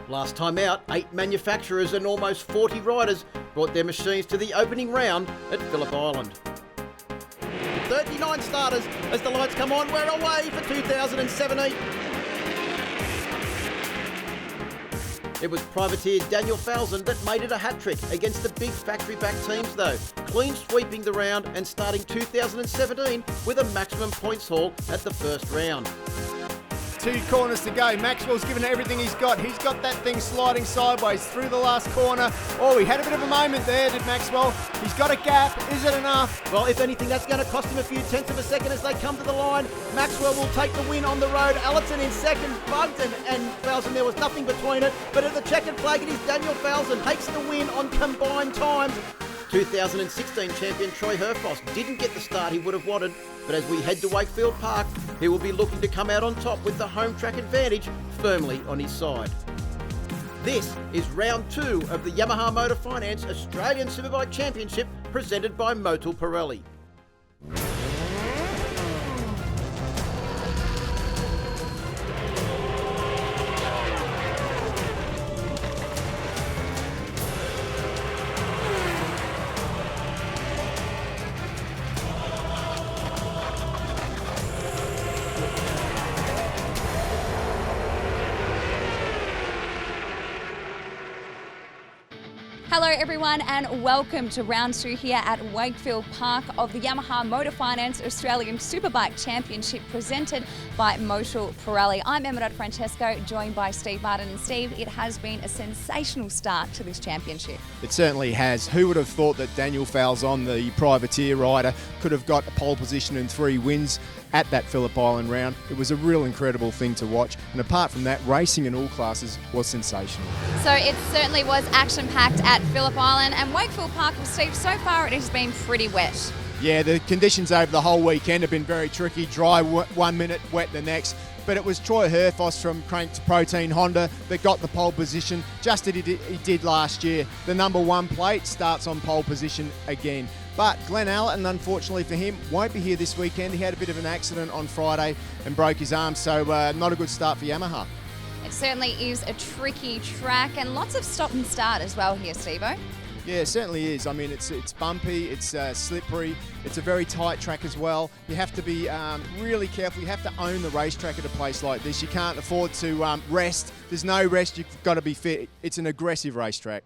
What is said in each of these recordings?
Last time out, 8 manufacturers and almost 40 riders brought their machines to the opening round at Phillip Island. 39 starters as the lights come on. We're away for 2017. It was privateer Daniel Falzon that made it a hat-trick against the big factory-backed teams though, clean sweeping the round and starting 2017 with a maximum points haul at the first round. 2 corners to go. Maxwell's given it everything he's got. He's got that thing sliding sideways through the last corner. Oh, he had a bit of a moment there, did Maxwell. He's got a gap. Is it enough? Well, if anything, that's going to cost him a few tenths of a second as they come to the line. Maxwell will take the win on the road. Allerton in second. Bugden and Falzon, there was nothing between it. But at the checkered flag, it is Daniel Falzon takes the win on combined times. 2016 champion Troy Herfoss didn't get the start he would have wanted, but as we head to Wakefield Park, he will be looking to come out on top with the home track advantage firmly on his side. This is round 2 of the Yamaha Motor Finance Australian Superbike Championship presented by Motul Pirelli. Hello everyone and welcome to round 2 here at Wakefield Park of the Yamaha Motor Finance Australian Superbike Championship presented by Motul Pirelli. I'm Emma Francesco, joined by Steve Martin. And Steve, it has been a sensational start to this championship. It certainly has. Who would have thought that Daniel Falzon, the privateer rider, could have got a pole position and 3 wins at that Phillip Island round? It was a real incredible thing to watch, and apart from that, racing in all classes was sensational. So it certainly was action-packed at Phillip Island, and Wakefield Park, Steve, so far it has been pretty wet. Yeah, the conditions over the whole weekend have been very tricky, dry 1 minute, wet the next. But it was Troy Herfoss from Cranked Protein Honda that got the pole position, just as he did last year. The number 1 plate starts on pole position again. But Glenn Allerton, unfortunately for him, won't be here this weekend. He had a bit of an accident on Friday and broke his arm, so not a good start for Yamaha. It certainly is a tricky track and lots of stop and start as well here, Steve-O. Yeah, it certainly is. I mean, it's bumpy, it's slippery, it's a very tight track as well. You have to be really careful. You have to own the racetrack at a place like this. You can't afford to rest. There's no rest. You've got to be fit. It's an aggressive racetrack.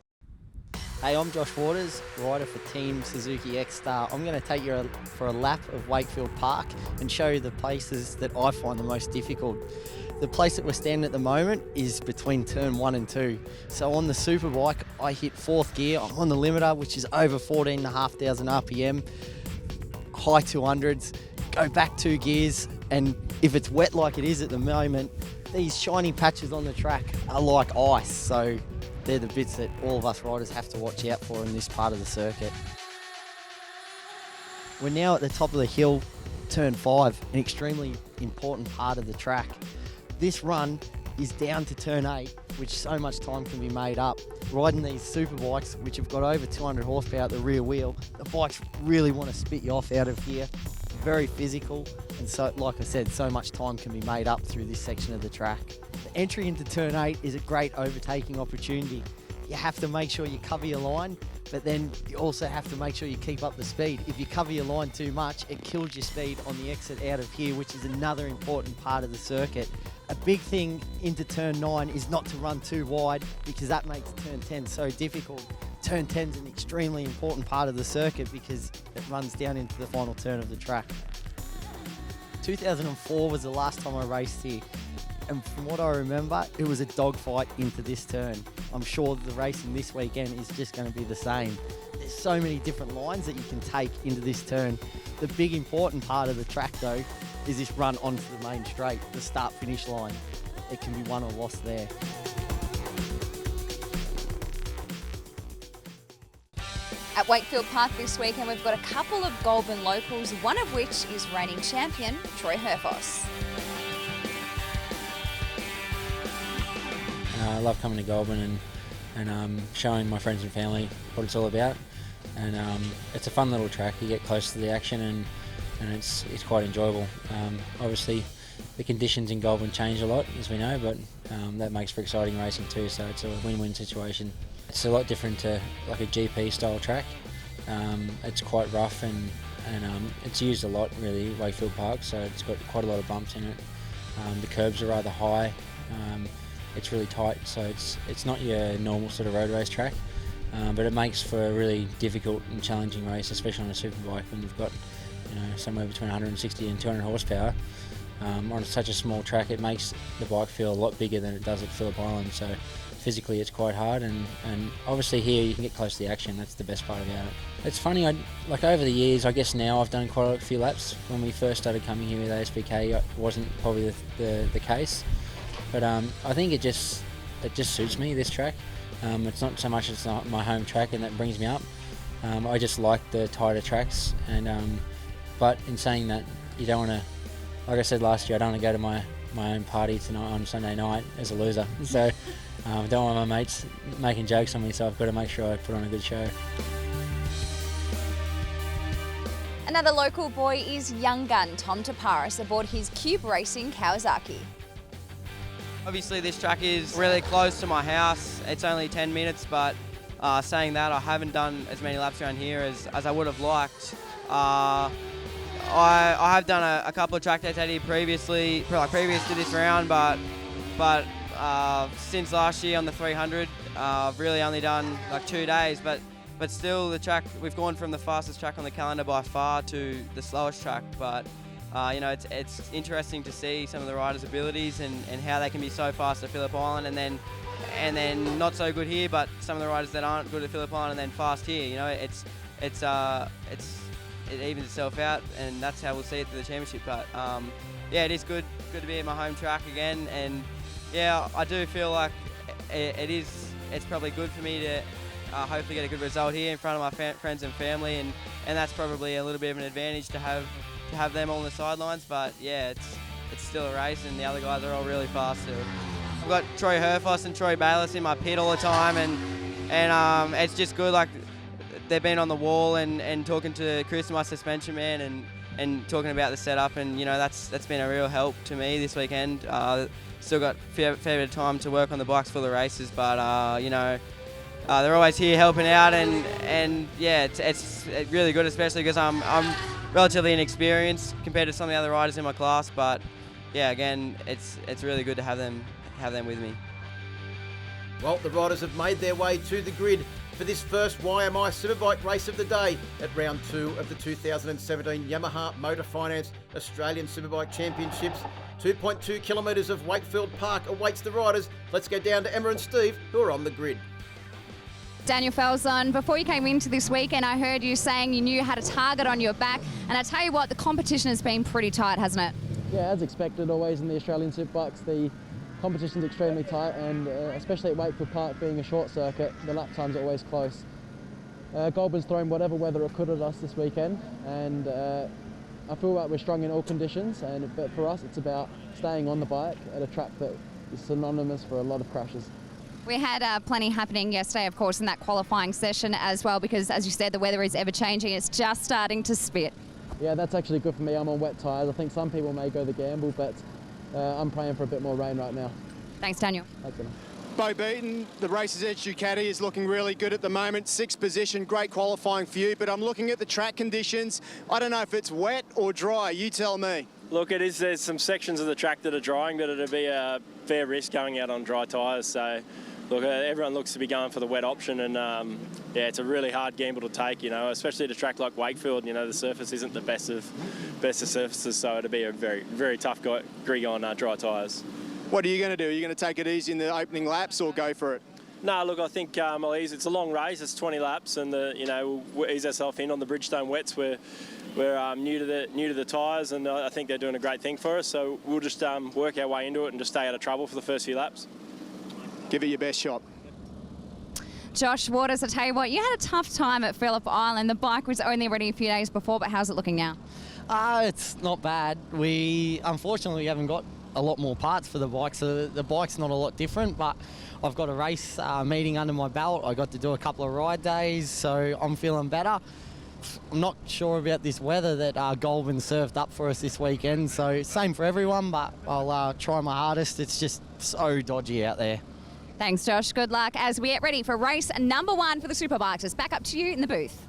Hey, I'm Josh Waters, rider for Team Suzuki X-Star. I'm going to take you for a lap of Wakefield Park and show you the places that I find the most difficult. The place that we're standing at the moment is between turn 1 and 2. So on the Superbike, I hit 4th gear. I'm on the limiter, which is over 14,500 RPM, high 200s, go back 2 gears, and if it's wet like it is at the moment, these shiny patches on the track are like ice. So they're the bits that all of us riders have to watch out for in this part of the circuit. We're now at the top of the hill, turn 5, an extremely important part of the track. This run is down to turn 8, which so much time can be made up. Riding these Superbikes, which have got over 200 horsepower at the rear wheel, the bikes really want to spit you off out of here. Very physical, and so, like I said, so much time can be made up through this section of the track. The entry into turn 8 is a great overtaking opportunity. You have to make sure you cover your line, but then you also have to make sure you keep up the speed. If you cover your line too much, it kills your speed on the exit out of here, which is another important part of the circuit. A big thing into turn 9 is not to run too wide, because that makes turn 10 so difficult. Turn 10 is an extremely important part of the circuit because it runs down into the final turn of the track. 2004 was the last time I raced here, and from what I remember, it was a dogfight into this turn. I'm sure the racing this weekend is just going to be the same. There's so many different lines that you can take into this turn. The big important part of the track though is this run onto the main straight, the start-finish line. It can be won or lost there. At Wakefield Park this weekend, we've got a couple of Goulburn locals, one of which is reigning champion, Troy Herfoss. I love coming to Goulburn and showing my friends and family what it's all about. And it's a fun little track. You get close to the action and it's quite enjoyable. Obviously, the conditions in Goulburn change a lot, as we know, but that makes for exciting racing too, so it's a win-win situation. It's a lot different to like a GP style track. It's quite rough and it's used a lot really, Wakefield Park, so it's got quite a lot of bumps in it. The curbs are rather high. It's really tight, so it's not your normal sort of road race track, but it makes for a really difficult and challenging race, especially on a superbike when you've got somewhere between 160 and 200 horsepower. On such a small track, it makes the bike feel a lot bigger than it does at Phillip Island, so physically it's quite hard, and obviously here you can get close to the action. That's the best part about it. It's funny, like over the years, I guess now I've done quite a few laps. When we first started coming here with ASBK, it wasn't probably the case, but I think it just suits me, this track. It's not so much it's not my home track and that brings me up. I just like the tighter tracks, and but in saying that, you don't want to, like I said last year, I don't want to go to my own party tonight on Sunday night as a loser. So I don't want my mates making jokes on me, so I've got to make sure I put on a good show. Another local boy is young gun Tom Taparis aboard his Cube Racing Kawasaki. Obviously this track is really close to my house. It's only 10 minutes, but saying that, I haven't done as many laps around here as I would have liked. I have done a couple of track days out here previously, previous to this round, but since last year on the 300, I've really only done like 2 days, but still the track, we've gone from the fastest track on the calendar by far to the slowest track, but it's interesting to see some of the riders' abilities and how they can be so fast at Phillip Island and then not so good here, but some of the riders that aren't good at Phillip Island and then fast here. It evens itself out, and that's how we'll see it through the championship. But yeah, it is good to be at my home track again, and yeah, I do feel like it's probably good for me to hopefully get a good result here in front of my friends and family, and that's probably a little bit of an advantage to have them all on the sidelines. But yeah, it's still a race, and the other guys are all really fast too. I've got Troy Herfoss and Troy Bayless in my pit all the time, and it's just good. Like, they've been on the wall and talking to Chris, my suspension man, and talking about the setup, and that's been a real help to me this weekend. Still got a fair bit of time to work on the bikes for the races, but they're always here helping out, and yeah, it's really good, especially because I'm relatively inexperienced compared to some of the other riders in my class. But yeah, again, it's really good to have them with me. Well, the riders have made their way to the grid for this first YMI Superbike race of the day at round 2 of the 2017 Yamaha Motor Finance Australian Superbike Championships. 2.2 kilometres of Wakefield Park awaits the riders. Let's go down to Emma and Steve, who are on the grid. Daniel Felson, before you came into this weekend, I heard you saying you knew you had a target on your back, and I tell you what, the competition has been pretty tight, hasn't it? Yeah, as expected, always in the Australian Superbikes, the competition's extremely tight, and especially at Wakefield Park being a short circuit, the lap times are always close. Goulburn's thrown whatever weather it could at us this weekend, and I feel like we're strong in all conditions, but for us it's about staying on the bike at a track that is synonymous for a lot of crashes. We had plenty happening yesterday, of course, in that qualifying session as well, because as you said, the weather is ever changing. It's just starting to spit. Yeah, that's actually good for me. I'm on wet tyres. I think some people may go the gamble, but I'm praying for a bit more rain right now. Thanks, Daniel. Thanks, Emma. Bo Beaton, the Races Edge Ducati is looking really good at the moment. 6th position, great qualifying for you, but I'm looking at the track conditions. I don't know if it's wet or dry. You tell me. Look, it is. There's some sections of the track that are drying, but it'll be a fair risk going out on dry tyres. So, look, everyone looks to be going for the wet option, and yeah, it's a really hard gamble to take, especially at a track like Wakefield. The surface isn't the best of surfaces, so it'll be a very, very tough grig on dry tyres. What are you going to do? Are you going to take it easy in the opening laps or go for it? No, look, I think it's a long race. It's 20 laps, and we'll ease ourselves in on the Bridgestone wets. We're new to the tyres, and I think they're doing a great thing for us. So we'll just work our way into it and just stay out of trouble for the first few laps. Give it your best shot. Josh Waters, I tell you what, you had a tough time at Phillip Island. The bike was only ready a few days before, but how's it looking now? It's not bad. Unfortunately, we haven't got a lot more parts for the bike, so the bike's not a lot different, but I've got a race meeting under my belt. I got to do a couple of ride days, so I'm feeling better. I'm not sure about this weather that Goulburn served up for us this weekend. So same for everyone, but I'll try my hardest. It's just so dodgy out there. Thanks, Josh. Good luck as we get ready for race number 1 for the Superbikes. It's back up to you in the booth.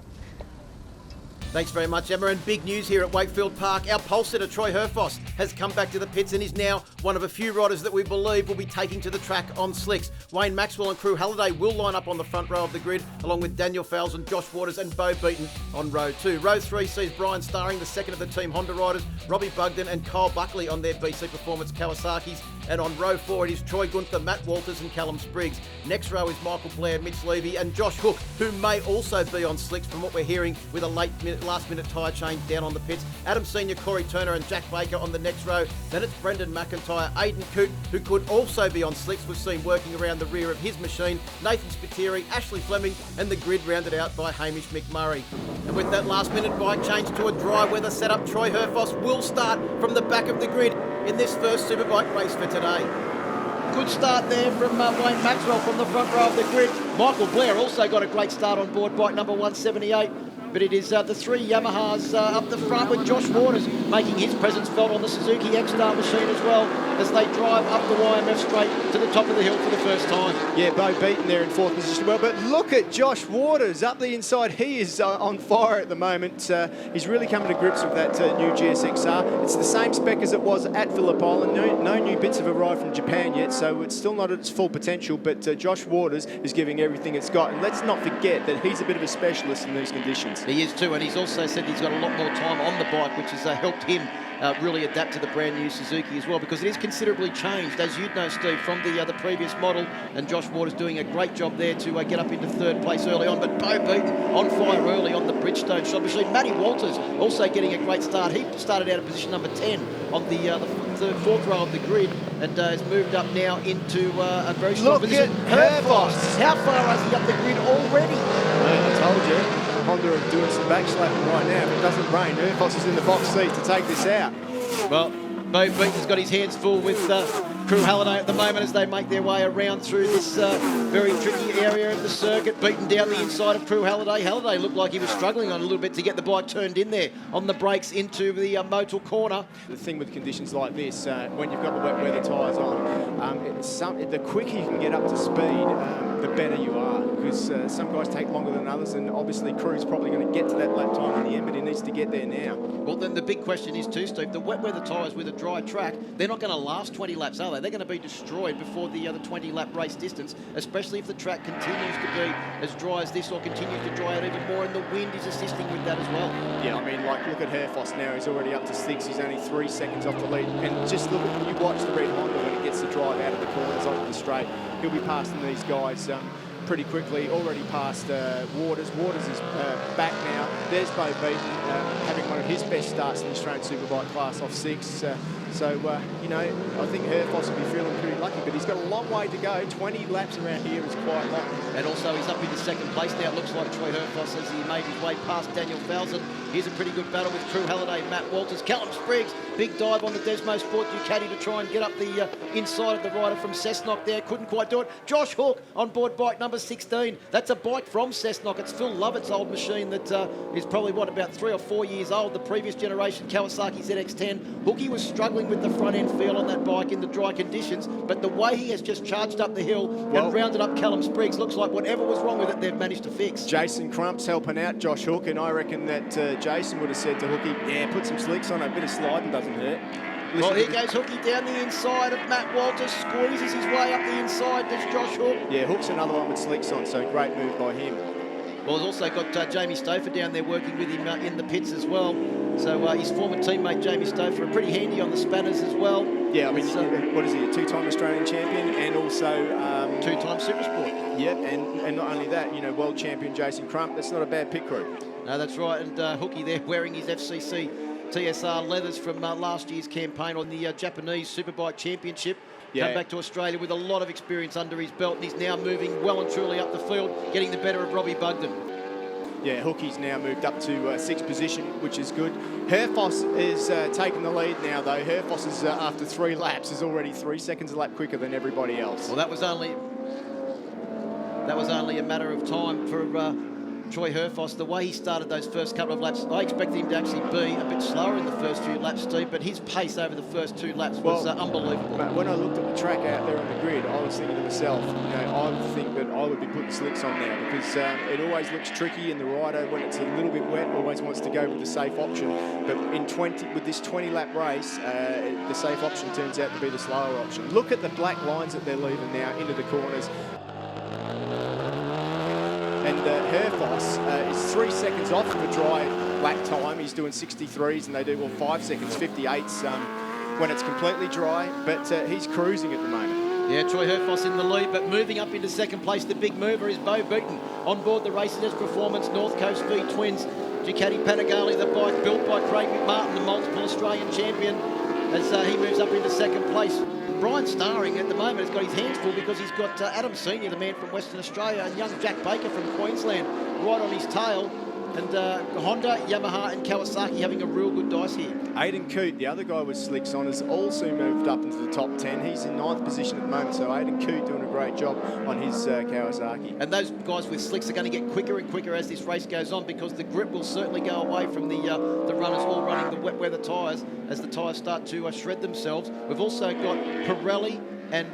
Thanks very much, Emma. And big news here at Wakefield Park. Our pole sitter, Troy Herfoss, has come back to the pits and is now one of a few riders that we believe will be taking to the track on slicks. Wayne Maxwell and Crew Halliday will line up on the front row of the grid, along with Daniel Fowles and Josh Waters and Bo Beaton on row 2. Row 3 sees Brian Starring, the second of the Team Honda riders, Robbie Bugden and Kyle Buckley on their BC Performance Kawasaki's. And on row 4 it is Troy Gunther, Matt Walters and Callum Spriggs. Next row is Michael Blair, Mitch Levy and Josh Hook, who may also be on slicks from what we're hearing, with a last-minute tyre change down on the pits. Adam Senior, Corey Turner and Jack Baker on the next row. Then it's Brendan McIntyre, Aidan Coote, who could also be on slicks. We've seen working around the rear of his machine. Nathan Spiteri, Ashley Fleming, and the grid rounded out by Hamish McMurray. And with that last-minute bike change to a dry weather setup, Troy Herfoss will start from the back of the grid in this first Superbike race for today. Good start there from Wayne Maxwell from the front row of the grid. Michael Blair also got a great start on board bike number 178. But it is the 3 Yamahas up the front, with Josh Waters making his presence felt on the Suzuki X-Star machine as well, as they drive up the YMF straight to the top of the hill for the first time. Yeah, Bo Beaton there in 4th position. Well, but look at Josh Waters up the inside. He is on fire at the moment. He's really coming to grips with that new GSXR. It's the same spec as it was at Phillip Island. No new bits have arrived from Japan yet, so it's still not at its full potential, but Josh Waters is giving everything it's got. And let's not forget that he's a bit of a specialist in these conditions. He is too, and he's also said he's got a lot more time on the bike, which has helped him really adapt to the brand new Suzuki as well, because it is considerably changed, as you'd know, Steve, from the previous model. And Josh Waters doing a great job there to get up into 3rd place early on. But Bo Beaton on fire early on the Bridgestone shot machine. Matty Walters also getting a great start. He started out of position number 10 on the 4th row of the grid, and has moved up now into a very strong position. Herfoss. How far is he up the grid already? I told you. Honda are doing some backslapping right now. If it doesn't rain, Herfoss is in the box seat to take this out. Well, Bo Beaton's got his hands full with Crew Halliday at the moment as they make their way around through this very tricky area of the circuit. Beaton down the inside of Crew Halliday. Halliday looked like he was struggling on a little bit to get the bike turned in there on the brakes into the Motul corner. The thing with conditions like this, when you've got the wet weather tyres on, the quicker you can get up to speed, the better you are, because some guys take longer than others, and obviously Crew's probably going to get to that lap time in the end, but he needs to get there now. Well, then the big question is too, Steve, the wet weather tyres with a dry track, they're not going to last 20 laps, are they? They're going to be destroyed before the 20-lap race distance, especially if the track continues to be as dry as this, or continues to dry out even more, and the wind is assisting with that as well. Yeah, I mean, like, look at Herfoss now. He's already up to 6. He's only 3 seconds off the lead. And just look at, you watch the red Honda when it gets to drive out of the corners onto the straight. He'll be passing these guys pretty quickly. Already past Waters. Waters is back now. There's Bo Beaton having one of his best starts in the Australian Superbike class off 6. You know, I think Herfoss will be feeling pretty lucky, but he's got a long way to go. 20 laps around here is quite long. And also he's up into 2nd place now. It looks like Troy Herfoss as he made his way past Daniel Fowles. Here's a pretty good battle with Crew Halliday, Matt Walters, Callum Spriggs. Big dive on the DesmoSport Ducati to try and get up the inside of the rider from Cessnock there. Couldn't quite do it. Josh Hook on board bike number 16. That's a bike from Cessnock. It's Phil Lovett's old machine that is probably, about 3 or 4 years old. The previous generation Kawasaki ZX-10. Hookie was struggling with the front end feel on that bike in the dry conditions, but the way he has just charged up the hill and rounded up Callum Spriggs, looks like whatever was wrong with it, they've managed to fix. Jason Crump's helping out Josh Hook, and I reckon that Jason would have said to Hookie, yeah, put some slicks on, a bit of sliding doesn't hurt. Well, here goes Hookie down the inside of Matt Walters, squeezes his way up the inside, does Josh Hook. Yeah, Hook's another one with slicks on, so great move by him. Well, he's also got Jamie Stouffer down there working with him in the pits as well. So his former teammate Jamie Stouffer are pretty handy on the spanners as well. Yeah, I mean, what is he, a 2-time Australian champion and also 2-time Supersport. Yeah, and not only that, you know, world champion Jason Crump. That's not a bad pit crew. No, that's right. And Hookie there wearing his FCC TSR leathers from last year's campaign on the Japanese Superbike Championship. Yeah. Come back to Australia with a lot of experience under his belt, and he's now moving well and truly up the field, getting the better of Robbie Bugden. Yeah, Hookie's now moved up to 6th position, which is good. Herfoss is taking the lead now, though. Herfoss is, after 3 laps, is already 3 seconds a lap quicker than everybody else. Well, that was only a matter of time for Troy Herfoss, the way he started those first couple of laps, I expected him to actually be a bit slower in the first few laps, Steve, but his pace over the first 2 laps was unbelievable. Mate, when I looked at the track out there on the grid, I was thinking to myself, I would think that I would be putting slicks on there because it always looks tricky, and the rider, when it's a little bit wet, always wants to go with the safe option. But with this 20-lap race, the safe option turns out to be the slower option. Look at the black lines that they're leaving now into the corners. And Herfoss is 3 seconds off of a dry lap time. He's doing 63s, and they do 5 seconds 58s when it's completely dry. But he's cruising at the moment. Yeah, Troy Herfoss in the lead, but moving up into second place, the big mover is Bo Beaton. On board the Racing Performance North Coast Speed Twins. Ducati Panigale, the bike built by Craig McMartin, the multiple Australian champion, as he moves up into second place. Brian Starring at the moment has got his hands full because he's got Adam Senior, the man from Western Australia, and young Jack Baker from Queensland right on his tail. And Honda, Yamaha and Kawasaki having a real good dice here. Aidan Coote, the other guy with slicks on, has also moved up into the top 10. He's in 9th position at the moment, so Aidan Coote doing a great job on his Kawasaki. And those guys with slicks are going to get quicker and quicker as this race goes on, because the grip will certainly go away from the runners all running the wet weather tyres as the tyres start to shred themselves. We've also got Pirelli and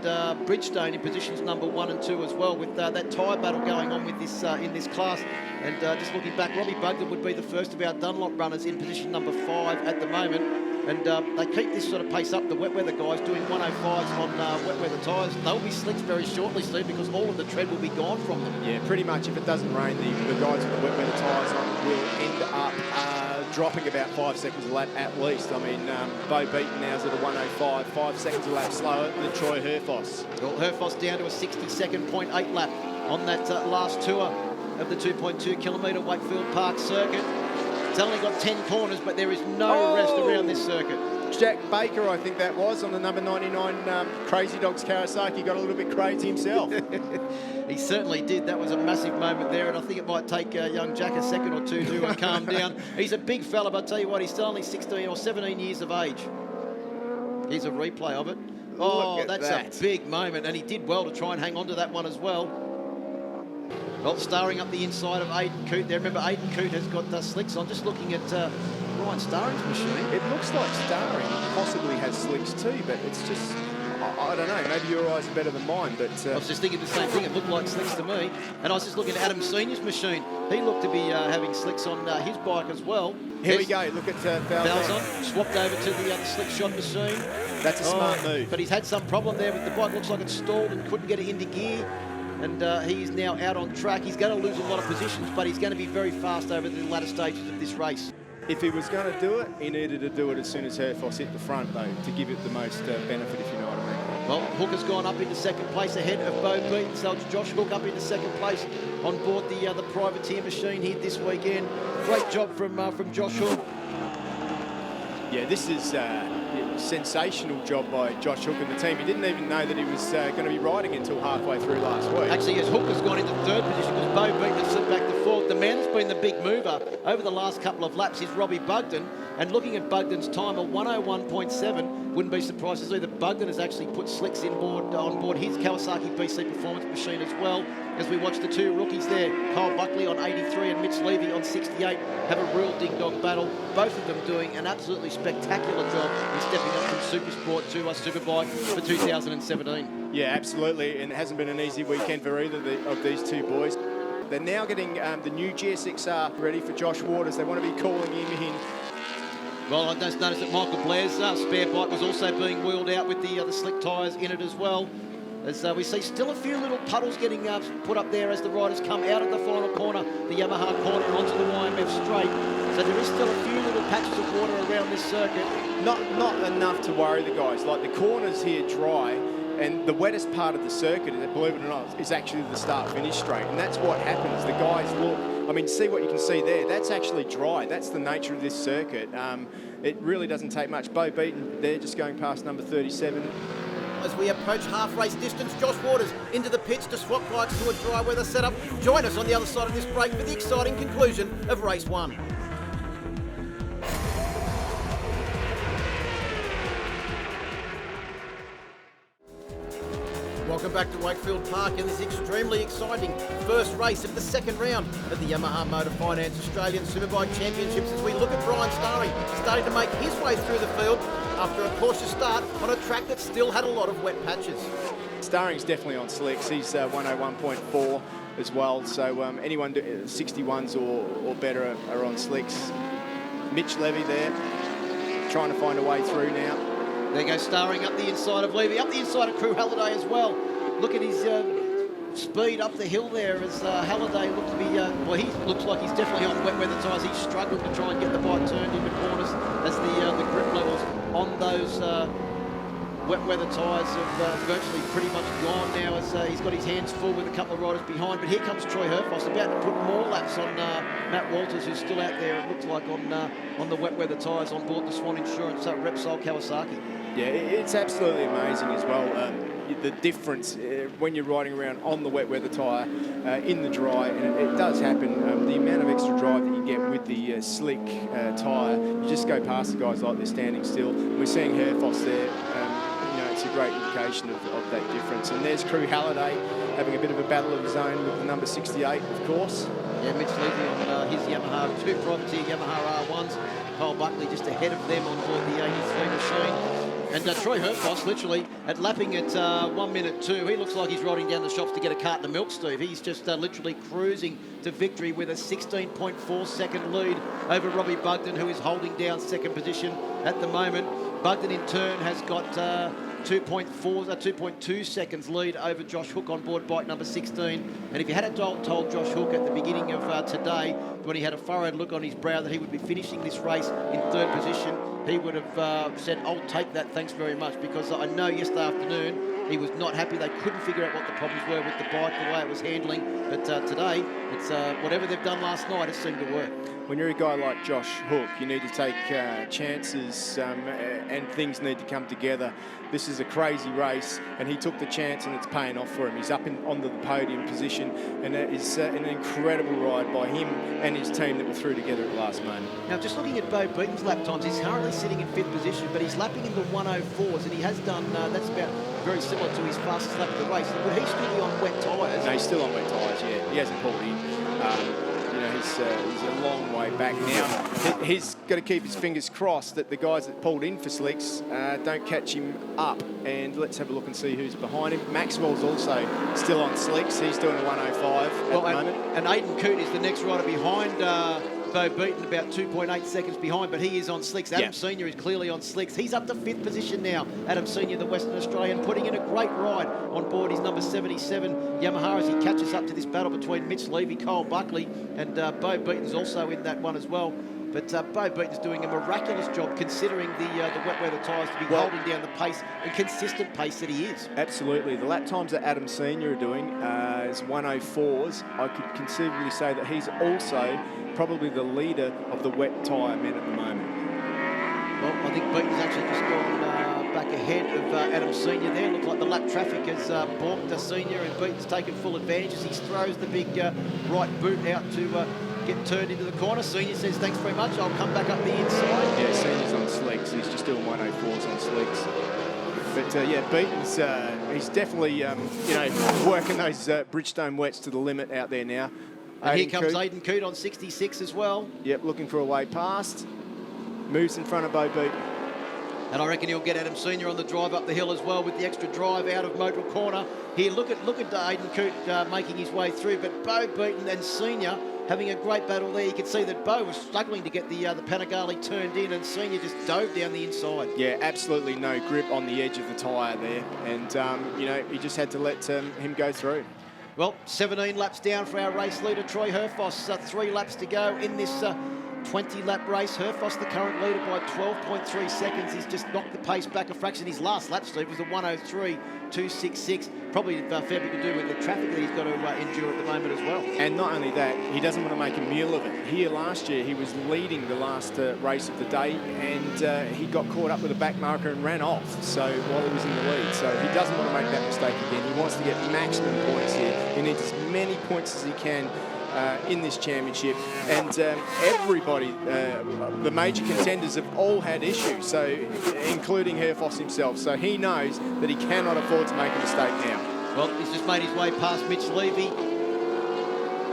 Bridgestone in positions number 1 and 2 as well, with that tyre battle going on with this in this class. And just looking back, Robbie Bugden would be the first of our Dunlop runners in position number 5 at the moment. And they keep this sort of pace up, the wet weather guys doing 105s on wet weather tyres. They'll be slicks very shortly, Steve, because all of the tread will be gone from them. Yeah, pretty much. If it doesn't rain, the guys with the wet weather tyres on will end up dropping about 5 seconds a lap at least. I mean, Bo Beaton now's at a 105, 5 seconds a lap slower than Troy Herfoss. Well, Herfoss down to a 62nd 0.8 lap on that last tour of the 2.2 kilometre Wakefield Park circuit. It's only got 10 corners, but there is no rest around this circuit. Jack Baker, I think that was, on the number 99 Crazy Dogs Kawasaki, got a little bit crazy himself. He certainly did. That was a massive moment there, and I think it might take young Jack a second or two to calm down. He's a big fella, but I'll tell you what, he's still only 16 or 17 years of age. Here's a replay of it. Oh, that's a big moment, and he did well to try and hang on to that one as well. Well, starring up the inside of Aidan Coote there. Remember, Aidan Coote has got slicks on. Just looking at Ryan Starring's machine. It looks like Starring possibly has slicks too, but it's just, I don't know, maybe your eyes are better than mine, but... I was just thinking the same thing. It looked like slicks to me. And I was just looking at Adam Senior's machine. He looked to be having slicks on his bike as well. Here we go. Look at Falzon. Swapped over to the slick shot machine. That's a smart move. But he's had some problem there with the bike. Looks like it's stalled and couldn't get it into gear. And he is now out on track. He's going to lose a lot of positions, but he's going to be very fast over the latter stages of this race. If he was going to do it, he needed to do it as soon as Herfoss hit the front, though, to give it the most benefit, if you know what I mean. Well, Hook has gone up into second place ahead of Bo Beaton. So it's Josh Hook up into second place on board the privateer machine here this weekend. Great job from Josh Hook. Yeah, this is a sensational job by Josh Hook and the team. He didn't even know that he was going to be riding until halfway through last week. Actually, as Hook has gone into third position, because Bo Beaton has slipped back to fourth. The man that's been the big mover over the last couple of laps is Robbie Bugden. And looking at Bugden's time of 101.7, wouldn't be surprised to see that Bugden has actually put slicks on board his Kawasaki BC Performance machine as well. As we watch the two rookies there, Kyle Buckley on 83 and Mitch Levy on 68, have a real ding-dong battle. Both of them doing an absolutely spectacular job in stepping up from Supersport to Superbike for 2017. Yeah, absolutely, and it hasn't been an easy weekend for either of these two boys. They're now getting the new GSXR ready for Josh Waters. They want to be calling him in. Well, I just noticed that Michael Blair's spare bike was also being wheeled out with the slick tyres in it as well. As we see still a few little puddles getting put up there as the riders come out of the final corner, the Yamaha corner, onto the YMF straight. So there is still a few little patches of water around this circuit. Not enough to worry the guys. Like, the corners here dry, and the wettest part of the circuit, believe it or not, is actually the start-finish straight. And that's what happens. The guys look, I mean, see what you can see there. That's actually dry. That's the nature of this circuit. It really doesn't take much. Bo Beaton there, just going past number 37. As we approach half-race distance, Josh Waters into the pits to swap bikes to a dry weather setup. Join us on the other side of this break for the exciting conclusion of race 1. Welcome back to Wakefield Park in this extremely exciting first race of the second round of the Yamaha Motor Finance Australian Superbike Championships, as we look at Brian Starring starting to make his way through the field after a cautious start on a track that still had a lot of wet patches. Starring's definitely on slicks. He's 101.4 as well, so anyone 61s or better are on slicks. Mitch Levy there, trying to find a way through now. There goes Starring up the inside of Levy, up the inside of Crew Halliday as well. Look at his speed up the hill there as Halliday looks to be, well, he looks like he's definitely on wet weather tyres. He's struggling to try and get the bike turned into corners as the grip levels on those wet weather tyres have virtually pretty much gone now, as he's got his hands full with a couple of riders behind. But here comes Troy Herfoss, about to put more laps on Matt Walters, who's still out there, it looks like, on the wet weather tyres on board the Swan Insurance Repsol Kawasaki. Yeah, it's absolutely amazing as well. The difference when you're riding around on the wet weather tyre in the dry, and it does happen, the amount of extra drive that you get with the slick tyre, you just go past the guys like they're standing still. We're seeing Herfoss there. It's a great indication of that difference. And there's Crew Halliday having a bit of a battle of his own with the number 68, of course. Yeah, Mitch Levy on his Yamaha, two privateer Yamaha R1s. Kyle Buckley just ahead of them on board the 83 machine. And Troy Herfoss literally at lapping at 1 minute 2. He looks like he's riding down the shops to get a carton of milk, Steve. He's just literally cruising to victory with a 16.4 second lead over Robbie Bugden, who is holding down second position at the moment. Bugden in turn has got 2.2 seconds lead over Josh Hook on board bike number 16. And if you had told Josh Hook at the beginning of today, when he had a furrowed look on his brow, that he would be finishing this race in third position, he would have said, "I'll take that, thanks very much," because I know yesterday afternoon he was not happy. They couldn't figure out what the problems were with the bike, the way it was handling. But today, it's whatever they've done last night, it seemed to work. When you're a guy like Josh Hook, you need to take chances and things need to come together. This is a crazy race, and he took the chance, and it's paying off for him. He's up onto the podium position, and it's an incredible ride by him and his team that were through together at the last moment. Now, just looking at Bo Beaton's lap times, he's currently sitting in 5th position, but he's lapping in the 104s, and he has done, that's about very similar to his fastest lap of the race. Would he still be on wet tyres? No, he's still on wet tyres, yeah. He hasn't pulled in. He's a long way back now. He's got to keep his fingers crossed that the guys that pulled in for slicks don't catch him up. And let's have a look and see who's behind him. Maxwell's also still on slicks. He's doing a 105 at the moment. And Aidan Coote is the next rider behind Bo Beaton, about 2.8 seconds behind, but he is on slicks. Adam Senior is clearly on slicks. He's up to 5th position now. Adam Senior, the Western Australian, putting in a great ride on board his number 77 Yamaha as he catches up to this battle between Mitch Levy, Kyle Buckley, and Bo Beaton's also in that one as well. But Bo Beaton's doing a miraculous job considering the wet weather tyres to be holding down the pace and consistent pace that he is. Absolutely. The lap times that Adam Senior are doing is 104s. I could conceivably say that he's also probably the leader of the wet tyre men at the moment. Well, I think Beaton's actually just gone back ahead of Adam Senior there. Looks like the lap traffic has balked Senior, and Beaton's taken full advantage as he throws the big right boot out to get turned into the corner. Senior says, "Thanks very much, I'll come back up the inside." Yeah, Senior's on slicks. He's just doing 104s on slicks. But yeah, Beaton's he's definitely working those Bridgestone wets to the limit out there now. And here comes Aidan Coote on 66 as well. Yep, looking for a way past. Moves in front of Bo Beaton. And I reckon he'll get Adam Senior on the drive up the hill as well with the extra drive out of Motul corner. Here, look at Aidan Coote making his way through, but Bo Beaton and Senior having a great battle there. You can see that Bo was struggling to get the Panigale turned in, and Senior just dove down the inside. Yeah, absolutely no grip on the edge of the tyre there, and he just had to let him go through. Well, 17 laps down for our race leader, Troy Herfoss. 3 laps to go in this 20-lap race. Herfoss, the current leader, by 12.3 seconds. He's just knocked the pace back a fraction. His last lap, Steve, was a 103.266. Probably a fair bit to do with the traffic that he's got to endure at the moment as well. And not only that, he doesn't want to make a meal of it. Here last year, he was leading the last race of the day, and he got caught up with a back marker and ran off. So while he was in the lead, so he doesn't want to make that mistake again. He wants to get maximum points here. He needs as many points as he can in this championship, and everybody, the major contenders have all had issues, so including Herfoss himself, so he knows that he cannot afford to make a mistake now. Well, he's just made his way past Mitch Levy.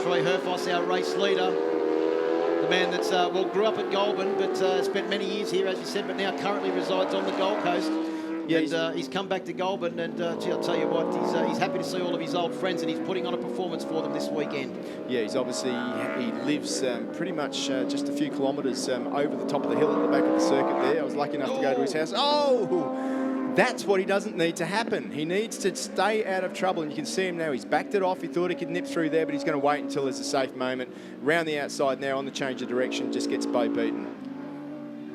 Troy Herfoss, our race leader. The man that's, grew up at Goulburn, but spent many years here, as you said, but now currently resides on the Gold Coast. Yeah, and he's come back to Goulburn, and I'll tell you what, he's happy to see all of his old friends, and he's putting on a performance for them this weekend. Yeah, he's obviously, he lives pretty much just a few kilometres over the top of the hill at the back of the circuit there. I was lucky enough to go to his house. Oh, that's what he doesn't need to happen. He needs to stay out of trouble, and you can see him now. He's backed it off. He thought he could nip through there, but he's going to wait until there's a safe moment. Round the outside now on the change of direction, just gets bow beaten.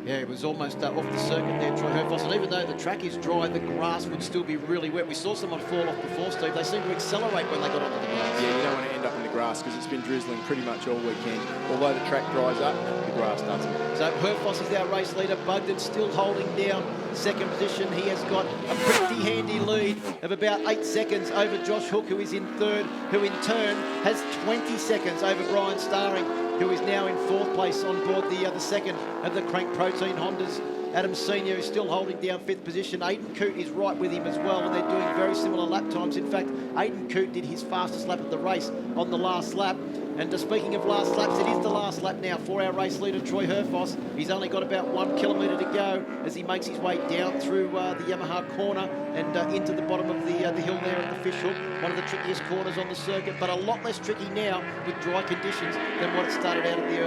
Yeah, it was almost off the circuit there, Troy Herfoss, and even though the track is dry, the grass would still be really wet. We saw someone fall off before, Steve. They seem to accelerate when they got onto the grass. Yeah, you don't want to end up in the grass because it's been drizzling pretty much all weekend. Although the track dries up, the grass doesn't. So Herfoss is our race leader. Bugden still holding down second position. He has got a pretty handy lead of about 8 seconds over Josh Hook, who is in third, who in turn has 20 seconds over Brian Starring, who is now in fourth place on board the second of the Crank Protein Hondas. Adam Senior is still holding down fifth position. Aidan Coote is right with him as well, and they're doing very similar lap times. In fact, Aidan Coote did his fastest lap of the race on the last lap. And speaking of last laps, it is the last lap now for our race leader, Troy Herfoss. He's only got about 1 kilometre to go as he makes his way down through the Yamaha corner and into the bottom of the hill there at the Fish Hook, one of the trickiest corners on the circuit, but a lot less tricky now with dry conditions than what it started out at the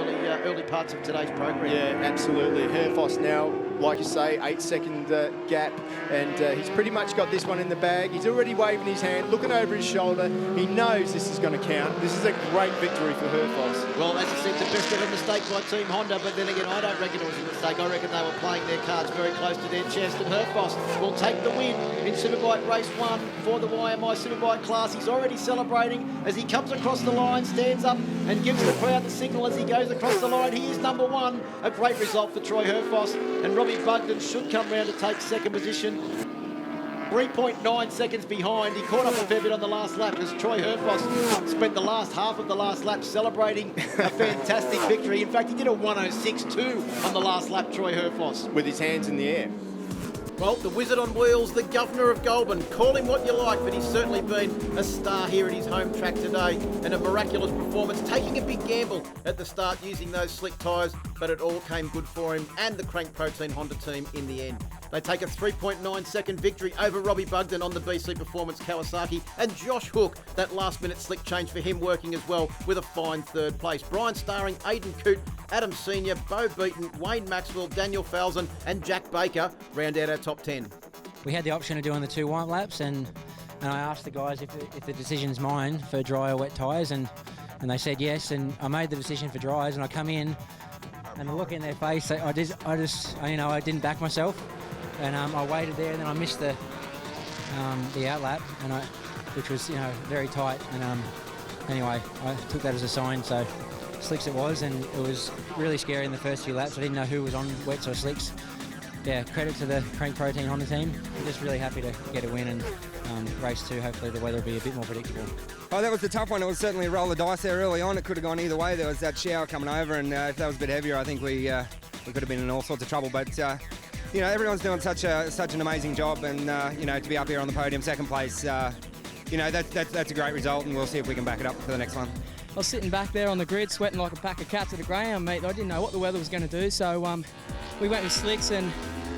early parts of today's program. Yeah, absolutely. Herfoss now, like you say, 8-second gap, and he's pretty much got this one in the bag. He's already waving his hand, looking over his shoulder. He knows this is going to count. This is a great victory for Herfoss. Well, as I said, the best ever mistake by Team Honda, but then again, I don't reckon it was a mistake. I reckon they were playing their cards very close to their chest, and Herfoss will take the win in Superbike Race 1 for the YMI Superbike class. He's already celebrating as he comes across the line, stands up and gives the crowd the signal as he goes across the line. He is number one. A great result for Troy Herfoss, and Robbie Bugden should come round to take second position. 3.9 seconds behind. He caught up a fair bit on the last lap as Troy Herfoss spent the last half of the last lap celebrating a fantastic victory. In fact, he did a 106.2 on the last lap, Troy Herfoss. With his hands in the air. Well, the wizard on wheels, the governor of Goulburn, call him what you like, but he's certainly been a star here at his home track today, and a miraculous performance, taking a big gamble at the start using those slick tyres, but it all came good for him and the Crank Protein Honda team in the end. They take a 3.9 second victory over Robbie Bugden on the BC Performance Kawasaki, and Josh Hook, that last minute slick change for him working as well with a fine third place. Brian Starring, Aidan Coote, Adam Senior, Bo Beaton, Wayne Maxwell, Daniel Falzon and Jack Baker round out our top 10. We had the option of doing the 2 white laps, and I asked the guys if the decision's mine for dry or wet tyres, and they said yes, and I made the decision for dries, and I come in and the look in their face, I didn't back myself. And I waited there, and then I missed the outlap, which was very tight. And anyway, I took that as a sign. So slicks it was, and it was really scary in the first few laps. I didn't know who was on wets or slicks. Yeah, credit to the Crank Protein Honda team. I'm just really happy to get a win, and race 2, hopefully the weather will be a bit more predictable. Oh, that was a tough one. It was certainly a roll of dice there early on. It could have gone either way. There was that shower coming over, and if that was a bit heavier, I think we could have been in all sorts of trouble. But everyone's doing such an amazing job, and to be up here on the podium, second place, that's a great result, and we'll see if we can back it up for the next one. I was sitting back there on the grid, sweating like a pack of cats at a greyhound, mate. I didn't know what the weather was going to do, so we went with slicks, and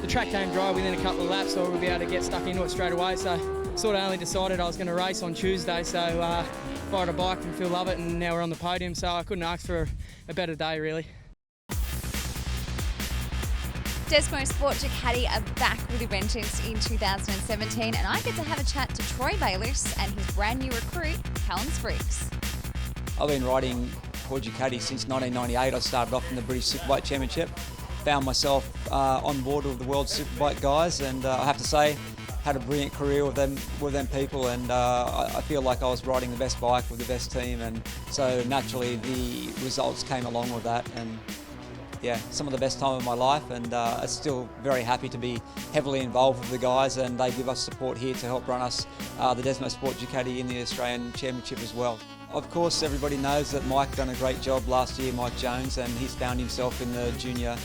the track came dry within a couple of laps, so we'll be able to get stuck into it straight away. So sort of only decided I was going to race on Tuesday, so fired a bike from Phil Lovett, and now we're on the podium, so I couldn't ask for a better day, really. DesmoSport Ducati are back with a vengeance in 2017, and I get to have a chat to Troy Bayliss and his brand new recruit, Callum Spriggs. I've been riding for Ducati since 1998. I started off in the British Superbike Championship, found myself on board with the World Superbike guys, and I have to say, had a brilliant career with them people, and I feel like I was riding the best bike with the best team, and so naturally the results came along with that. And some of the best time of my life, and I'm still very happy to be heavily involved with the guys, and they give us support here to help run us the DesmoSport Ducati in the Australian Championship as well. Of course, everybody knows that Mike done a great job last year, Mike Jones, and he's found himself in the junior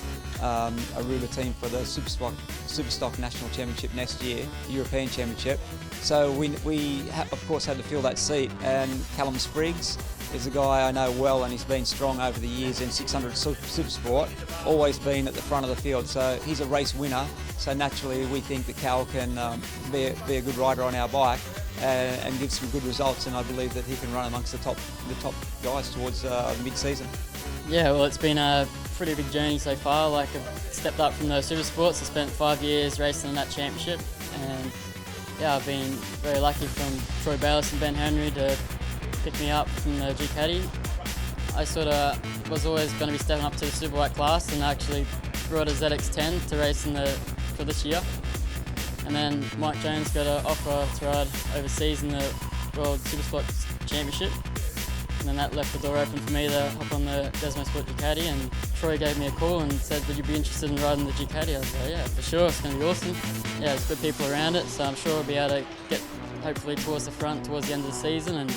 Aruba team for the Superstock National Championship next year, European Championship. So we of course had to fill that seat, and Callum Spriggs is a guy I know well, and he's been strong over the years in 600 Supersport, always been at the front of the field. So he's a race winner, so naturally we think that Cal can be a good rider on our bike and give some good results, and I believe that he can run amongst the top guys towards mid-season. Yeah, well, it's been a pretty big journey so far. Like, I've stepped up from the Supersports. I spent 5 years racing in that championship, and yeah, I've been very lucky from Troy Bayliss and Ben Henry to pick me up from the Ducati. I sort of was always going to be stepping up to the Superbike class, and actually brought a ZX10 to race for this year. And then Mike Jones got an offer to ride overseas in the World Supersport Championship. And then that left the door open for me to hop on the DesmoSport Ducati, and Troy gave me a call and said, would you be interested in riding the Ducati? I was like, yeah, for sure, it's going to be awesome. Yeah, there's good people around it, so I'm sure I'll be able to get hopefully towards the front towards the end of the season, and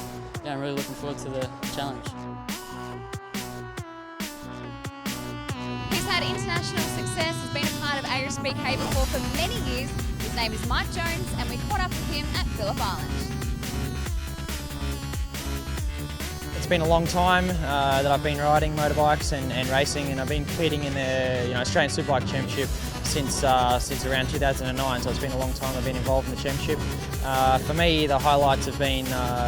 yeah, I'm really looking forward to the challenge. He's had international success, has been a part of ASBK before for many years. His name is Mike Jones, and we caught up with him at Phillip Island. It's been a long time that I've been riding motorbikes and racing, and I've been competing in the Australian Superbike Championship since around 2009, so it's been a long time I've been involved in the championship. For me, the highlights have been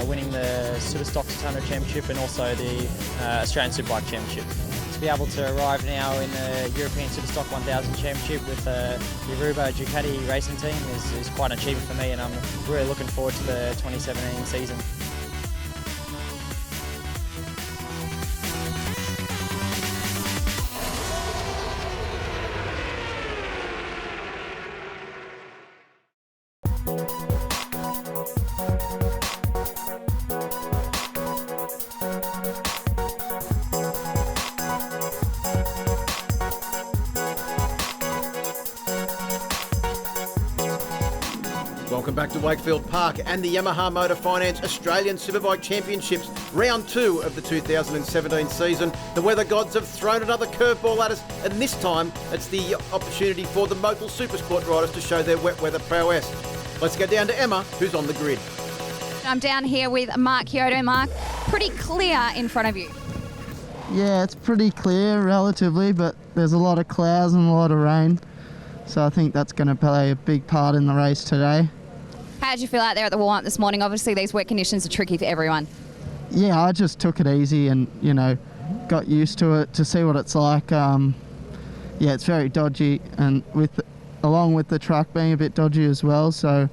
winning the Superstock 600 Championship and also the Australian Superbike Championship. To be able to arrive now in the European Superstock 1000 Championship with the Aruba Ducati racing team is quite an achievement for me, and I'm really looking forward to the 2017 season. Welcome back to Wakefield Park and the Yamaha Motor Finance Australian Superbike Championships, round 2 of the 2017 season. The weather gods have thrown another curveball at us, and this time it's the opportunity for the Motul Supersport riders to show their wet weather prowess. Let's go down to Emma, who's on the grid. I'm down here with Mark Kyoto. Mark, pretty clear in front of you. Yeah, it's pretty clear relatively, but there's a lot of clouds and a lot of rain, so I think that's going to play a big part in the race today. How did you feel out there at the warm-up this morning? Obviously, these wet conditions are tricky for everyone. Yeah, I just took it easy and, got used to it to see what it's like. Yeah, it's very dodgy, and along with the track being a bit dodgy as well. So,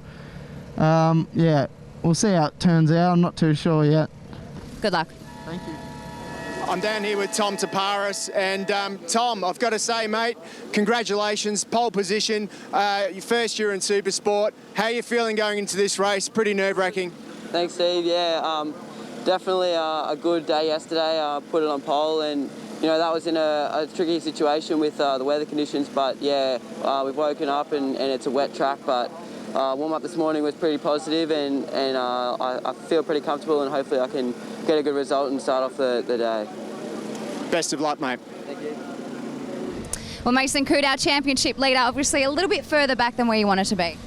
yeah, we'll see how it turns out. I'm not too sure yet. Good luck. Thank you. I'm down here with Tom Taparis, and Tom, I've got to say, mate, congratulations, pole position, your first year in Supersport. How are you feeling going into this race? Pretty nerve-wracking. Thanks, Steve. Yeah, definitely a good day yesterday. I put it on pole, and that was in a tricky situation with the weather conditions. But yeah, we've woken up and it's a wet track. But warm-up this morning was pretty positive, and I feel pretty comfortable, and hopefully I can get a good result and start off the day. Best of luck, mate. Thank you. Well, Mason Coot, our championship leader, obviously a little bit further back than where you wanted to be.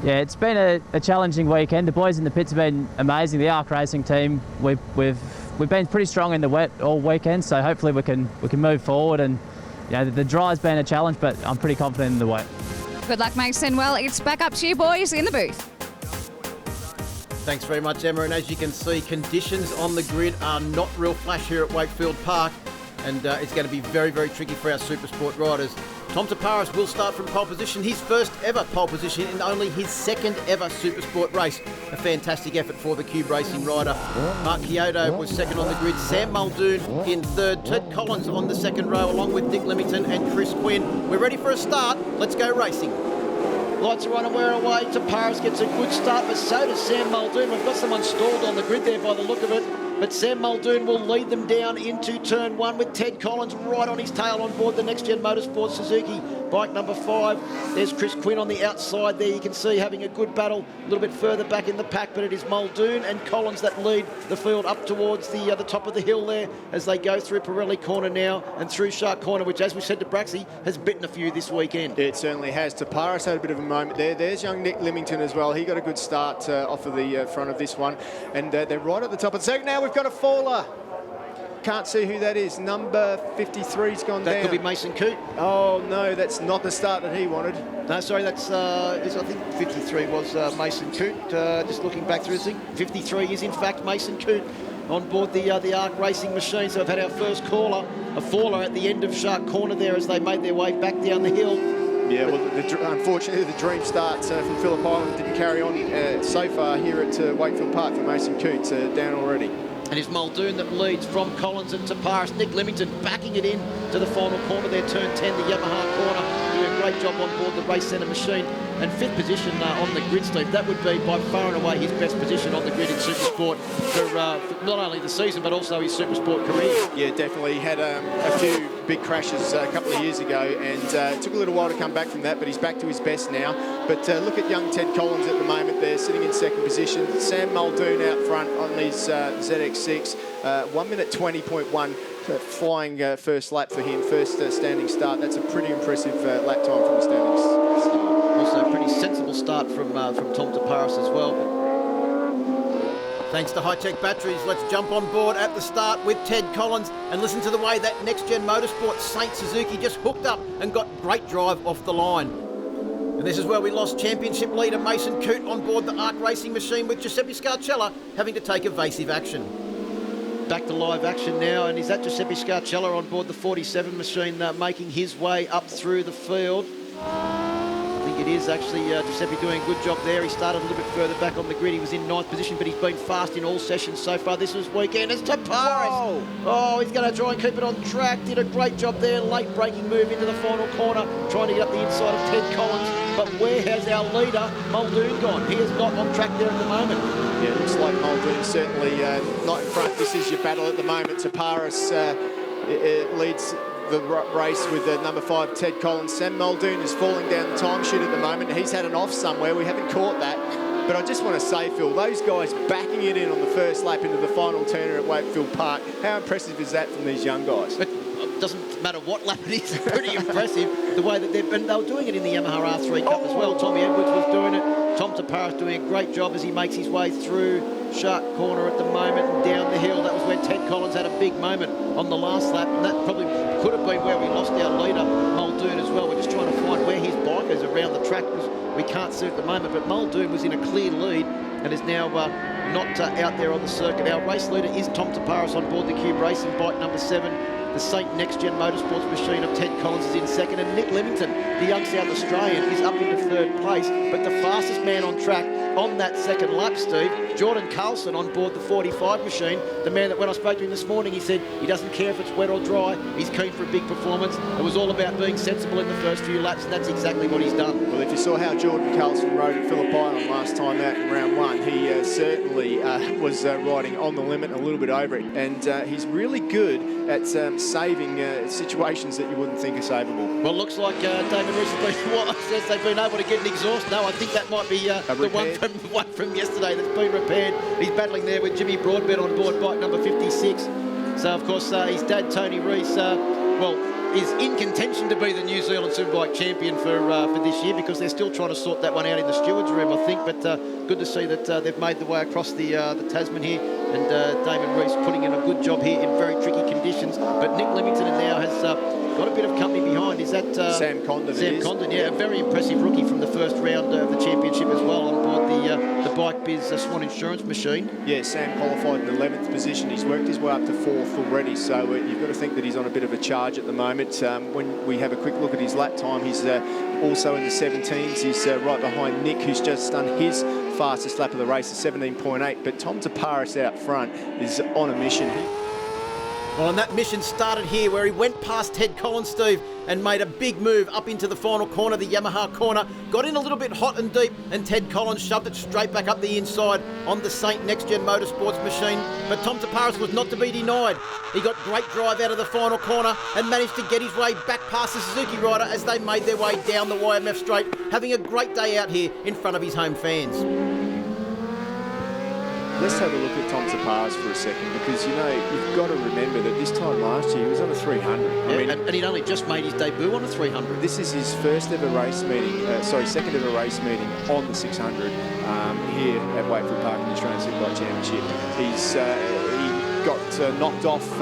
Yeah, it's been a challenging weekend. The boys in the pits have been amazing. The ARC Racing team, we've been pretty strong in the wet all weekend, so hopefully we can move forward. And the dry's been a challenge, but I'm pretty confident in the wet. Good luck, Mason. Well, it's back up to you boys in the booth. Thanks very much, Emma. And as you can see, conditions on the grid are not real flash here at Wakefield Park, and it's going to be very, very tricky for our Supersport riders. Tom Taparis will start from pole position, his first ever pole position in only his second ever Supersport race. A fantastic effort for the Cube Racing rider. Mark Kyoto was second on the grid, Sam Muldoon in third, Ted Collins on the second row along with Dick Leamington and Chris Quinn. We're ready for a start. Let's go racing. Lights are on and we're away. Taparis gets a good start, but so does Sam Muldoon. We've got someone stalled on the grid there by the look of it. But Sam Muldoon will lead them down into turn 1 with Ted Collins right on his tail on board the Next Gen Motorsport Suzuki bike number 5. There's Chris Quinn on the outside there. You can see having a good battle a little bit further back in the pack, but it is Muldoon and Collins that lead the field up towards the top of the hill there as they go through Pirelli Corner now and through Shark Corner, which, as we said to Braxy, has bitten a few this weekend. It certainly has. Taparis had a bit of a moment there. There's young Nick Limington as well. He got a good start off of the front of this one. And they're right at the top of the second. Now we've got a faller. Can't see who that is. Number 53's gone down. That could be Mason Coote. Oh, no, that's not the start that he wanted. No, sorry, that's, I think 53 was Mason Coote. Just looking back through this thing, 53 is in fact Mason Coote on board the ARC Racing machine. So we've had our first caller, a faller at the end of Shark Corner there as they made their way back down the hill. Yeah, well, unfortunately, the dream start from Phillip Island didn't carry on so far here at Wakefield Park for Mason Coote, down already. And it's Muldoon that leads from Collins and Taparis. Nick Limington backing it in to the final corner there, turn 10, the Yamaha corner. Doing a great job on board the Race Centre machine. And 5th position on the grid, Steve. That would be by far and away his best position on the grid in Supersport for not only the season, but also his Supersport career. Yeah, definitely. He had a few big crashes a couple of years ago, and it took a little while to come back from that, but he's back to his best now. But look at young Ted Collins at the moment there, sitting in 2nd position. Sam Muldoon out front on his ZX6. 1 minute 20.1. Flying first lap for him, first standing start. That's a pretty impressive lap time from the standings start. Also a pretty sensible start from Tom Taparis as well. Thanks to HI-TEC Batteries, let's jump on board at the start with Ted Collins and listen to the way that Next Gen Motorsport Saint Suzuki just hooked up and got great drive off the line. And this is where we lost championship leader Mason Coote on board the ARC Racing machine, with Giuseppe Scarcella having to take evasive action. Back to live action now, and is that Giuseppe Scarcella on board the 47 machine making his way up through the field? I think it is actually Giuseppe doing a good job there. He started a little bit further back on the grid. He was in 9th position, but he's been fast in all sessions so far this weekend. It's Taparis. Oh, he's going to try and keep it on track. Did a great job there. Late braking move into the final corner, trying to get up the inside of Ted Collins. But where has our leader, Muldoon, gone? He is not on track there at the moment. Yeah, it looks like Muldoon certainly not in front. This is your battle at the moment. Taparis leads the race with number 5, Ted Collins. Sam Muldoon is falling down the time sheet at the moment. He's had an off somewhere. We haven't caught that. But I just want to say, Phil, those guys backing it in on the first lap into the final turner at Wakefield Park, how impressive is that from these young guys? It doesn't matter what lap it is, pretty impressive the way that they were doing it in the Yamaha R3 Cup as well. Tommy Edwards was doing it. Tom Taparis doing a great job as he makes his way through Shark Corner at the moment and down the hill. That was where Ted Collins had a big moment on the last lap, and that probably could have been where we lost our leader, Muldoon, as well. We're just trying to find where his bike is around the track because we can't see it at the moment, but Muldoon was in a clear lead and is now not out there on the circuit. Our race leader is Tom Taparis on board the Cube Racing bike number 7. The Saint Next Gen Motorsports machine of Ted Collins is in 2nd, and Nick Limington, the young South Australian, is up into 3rd place. But the fastest man on track on that 2nd lap, Steve, Jordan Carlson on board the 45 machine, the man that when I spoke to him this morning, he said he doesn't care if it's wet or dry, he's keen for a big performance. It was all about being sensible in the first few laps, and that's exactly what he's done. Well, if you saw how Jordan Carlson rode at Phillip Island last time out in round 1, he certainly was riding on the limit, a little bit over it, and he's really good at saving situations that you wouldn't think are savable. Well, looks like Damon Reese says they've been able to get an exhaust. No, I think that might be the one from yesterday that's been repaired. He's battling there with Jimmy Broadbent on board bike number 56. So, of course, his dad, Tony Reese, is in contention to be the New Zealand Superbike champion for this year, because they're still trying to sort that one out in the stewards room, I think. But good to see that they've made the way across the Tasman here, and Damon Reese putting in a good job here in very tricky conditions. But Nick Limington now has got a bit of company behind. Is that Sam Condon? Sam Condon, yeah, a very impressive rookie from the first round of the championship as well on board the Bike Biz Swan Insurance machine. Yeah, Sam qualified in 11th position. He's worked his way up to 4th already, so you've got to think that he's on a bit of a charge at the moment. When we have a quick look at his lap time, he's also in the 17s. He's right behind Nick, who's just done his fastest lap of the race, at 17.8. But Tom Taparis out front is on a mission. Well, and that mission started here where he went past Ted Collins, Steve, and made a big move up into the final corner, the Yamaha corner. Got in a little bit hot and deep, and Ted Collins shoved it straight back up the inside on the Saint Next Gen Motorsports machine. But Tom Taparis was not to be denied. He got great drive out of the final corner and managed to get his way back past the Suzuki rider as they made their way down the YMF straight, having a great day out here in front of his home fans. Let's have a look at Tom Taparis for a second, because, you know, you've got to remember that this time last year he was on a 300. Yeah, I mean, and he'd only just made his debut on a 300. This is his second ever race meeting on the 600 here at Wakefield Park in the Australian Superbike Championship. He got knocked off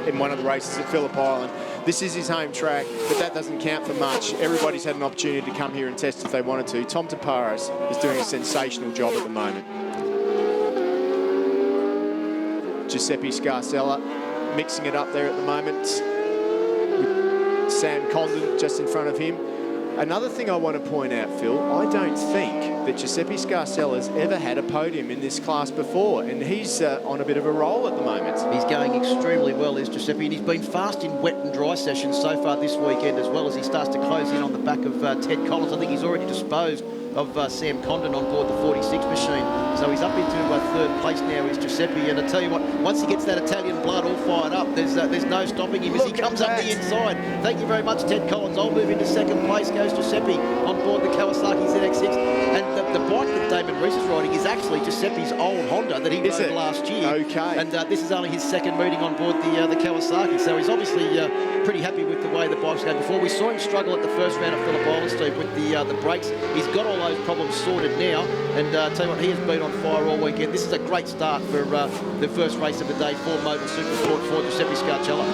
in one of the races at Phillip Island. This is his home track, but that doesn't count for much. Everybody's had an opportunity to come here and test if they wanted to. Tom Taparis is doing a sensational job at the moment. Giuseppe Scarcella mixing it up there at the moment with Sam Condon just in front of him. Another thing I want to point out, Phil, I don't think that Giuseppe Scarcella's ever had a podium in this class before, and he's on a bit of a roll at the moment. He's going extremely well, is Giuseppe, and he's been fast in wet and dry sessions so far this weekend, as well as he starts to close in on the back of Ted Collins. I think he's already disposed of Sam Condon on board the 46 machine. So he's up into third place now, is Giuseppe. And I tell you what, once he gets that Italian blood all fired up, there's no stopping him as he comes up the inside. Thank you very much, Ted Collins. I'll move into second place, goes Giuseppe on board the Kawasaki ZX6. And the bike that Damon Rees is riding is actually Giuseppe's old Honda that he rode last year. Okay. And this is only his second meeting on board the Kawasaki. So he's obviously pretty happy with the way the bike's going. Before we saw him struggle at the first round at Phillip Island, Steve, with the brakes. He's got all those problems sorted now, and tell you what, he has been on fire all weekend. This is a great start for the first race of the day for Motul Supersport for Giuseppe Scarcella.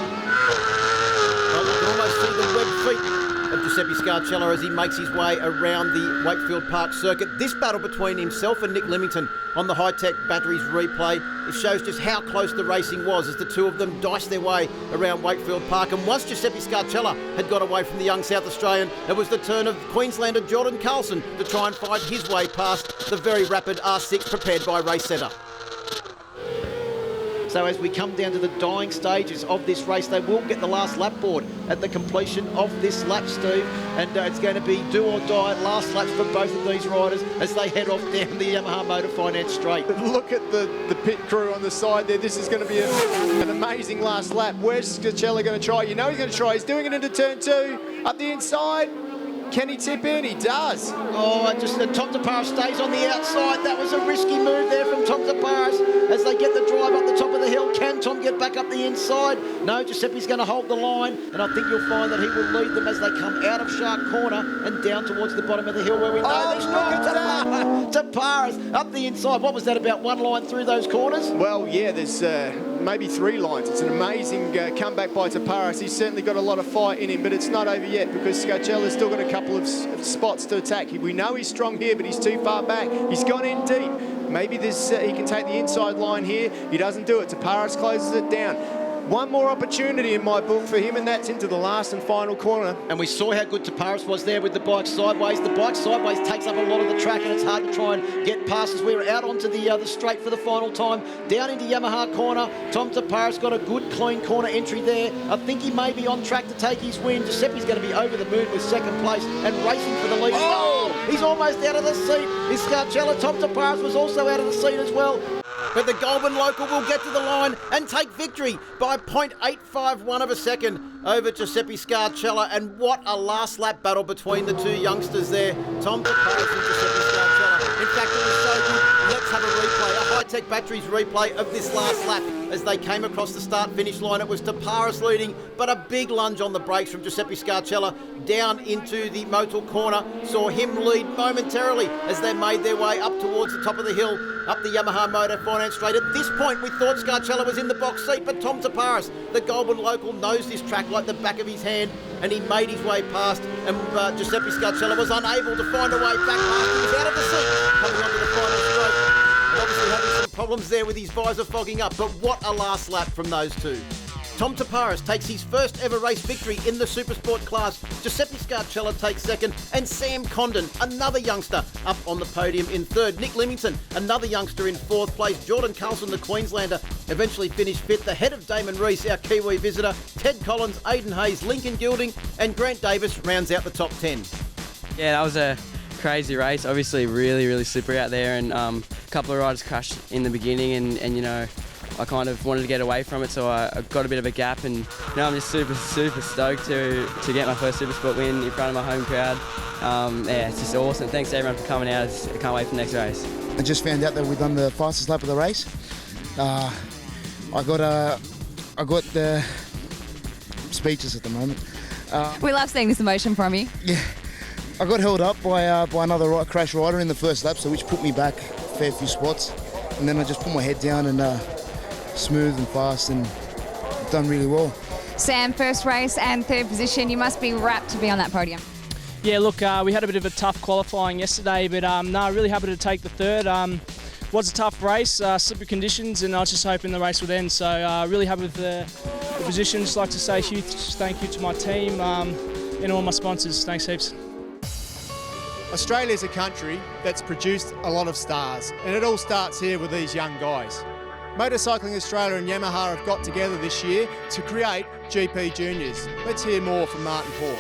Well, you can almost see the webbed feet of Giuseppe Scarcella as he makes his way around the Wakefield Park circuit. This battle between himself and Nick Leamington on the HI-TEC Batteries replay, it shows just how close the racing was as the two of them diced their way around Wakefield Park. And once Giuseppe Scarcella had got away from the young South Australian, it was the turn of Queenslander Jordan Carlson to try and find his way past the very rapid R6 prepared by Race Centre. So as we come down to the dying stages of this race, they will get the last lap board at the completion of this lap, Steve. And it's going to be do or die last laps for both of these riders as they head off down the Yamaha Motor Finance straight. Look at the pit crew on the side there. This is going to be an amazing last lap. Where's Scarcella going to try? You know he's going to try. He's doing it into turn 2. Up the inside. Can he tip in? He does. Oh, just Tom Taparis stays on the outside. That was a risky move there from Tom Taparis as they get the drive up the top of the hill. Can Tom get back up the inside? No, Giuseppe's going to hold the line, and I think you'll find that he will lead them as they come out of Shark Corner and down towards the bottom of the hill where we know they're strong. Taparis up the inside. What was that, about one line through those corners? Well, yeah, there's maybe 3 lines. It's an amazing comeback by Taparis. He's certainly got a lot of fight in him, but it's not over yet because Scarcella's still got a couple of spots to attack. We know he's strong here, but he's too far back. He's gone in deep. Maybe this he can take the inside line here. He doesn't do it. Taparis closes it down. One more opportunity in my book for him, and that's into the last and final corner. And we saw how good Taparis was there with the bike sideways. The bike sideways takes up a lot of the track, and it's hard to try and get past as we're out onto the straight for the final time. Down into Yamaha corner. Tom Taparis got a good, clean corner entry there. I think he may be on track to take his win. Giuseppe's going to be over the moon with second place and racing for the lead. Oh! He's almost out of the seat. Is Scarcella. Tom Taparis was also out of the seat as well. But the Goulburn local will get to the line and take victory by 0.851 of a second over Giuseppe Scarcella. And what a last lap battle between the two youngsters there, Tom Taparis and Giuseppe Scarcella. In fact, it was so good. Let's have a replay, a HI-TEC Batteries replay of this last lap as they came across the start-finish line. It was Taparis leading, but a big lunge on the brakes from Giuseppe Scarcella down into the Motul corner. Saw him lead momentarily as they made their way up towards the top of the hill, up the Yamaha Motor Finance straight. At this point, we thought Scarcella was in the box seat, but Tom Taparis, the Goulburn local, knows this track like the back of his hand, and he made his way past, and Giuseppe Scarcella was unable to find a way back past. He was out of the seat coming onto the final straight. Obviously having some problems there with his visor fogging up, but what a last lap from those two. Tom Taparis takes his first ever race victory in the Supersport class. Giuseppe Scarcella takes second, and Sam Condon, another youngster, up on the podium in third. Nick Limington, another youngster, in fourth place. Jordan Carlson, the Queenslander, eventually finished fifth, ahead of Damon Rees, our Kiwi visitor. Ted Collins, Aidan Hayes, Lincoln Gilding, and Grant Davis rounds out the top 10. Yeah, that was a crazy race. Obviously really slippery out there, and a couple of riders crashed in the beginning, and you know, I kind of wanted to get away from it, so I got a bit of a gap, and I'm just super stoked to get my first Supersport win in front of my home crowd. Yeah, it's just awesome. Thanks to everyone for coming out. I can't wait for the next race. I just found out that we've done the fastest lap of the race. I got the speeches at the moment. We love seeing this emotion from you. Yeah, I got held up by another crash rider in the first lap, so which put me back a fair few spots, and then I just put my head down and smooth and fast and done really well. Sam, first race and third position. You must be rapt to be on that podium. Yeah, look, we had a bit of a tough qualifying yesterday, but no, really happy to take the third. Was a tough race, slippery conditions, and I was just hoping the race would end. So really happy with the position. Just like to say a huge thank you to my team and all my sponsors. Thanks heaps. Australia's a country that's produced a lot of stars, and it all starts here with these young guys. Motorcycling Australia and Yamaha have got together this year to create GP Juniors. Let's hear more from Martin Port.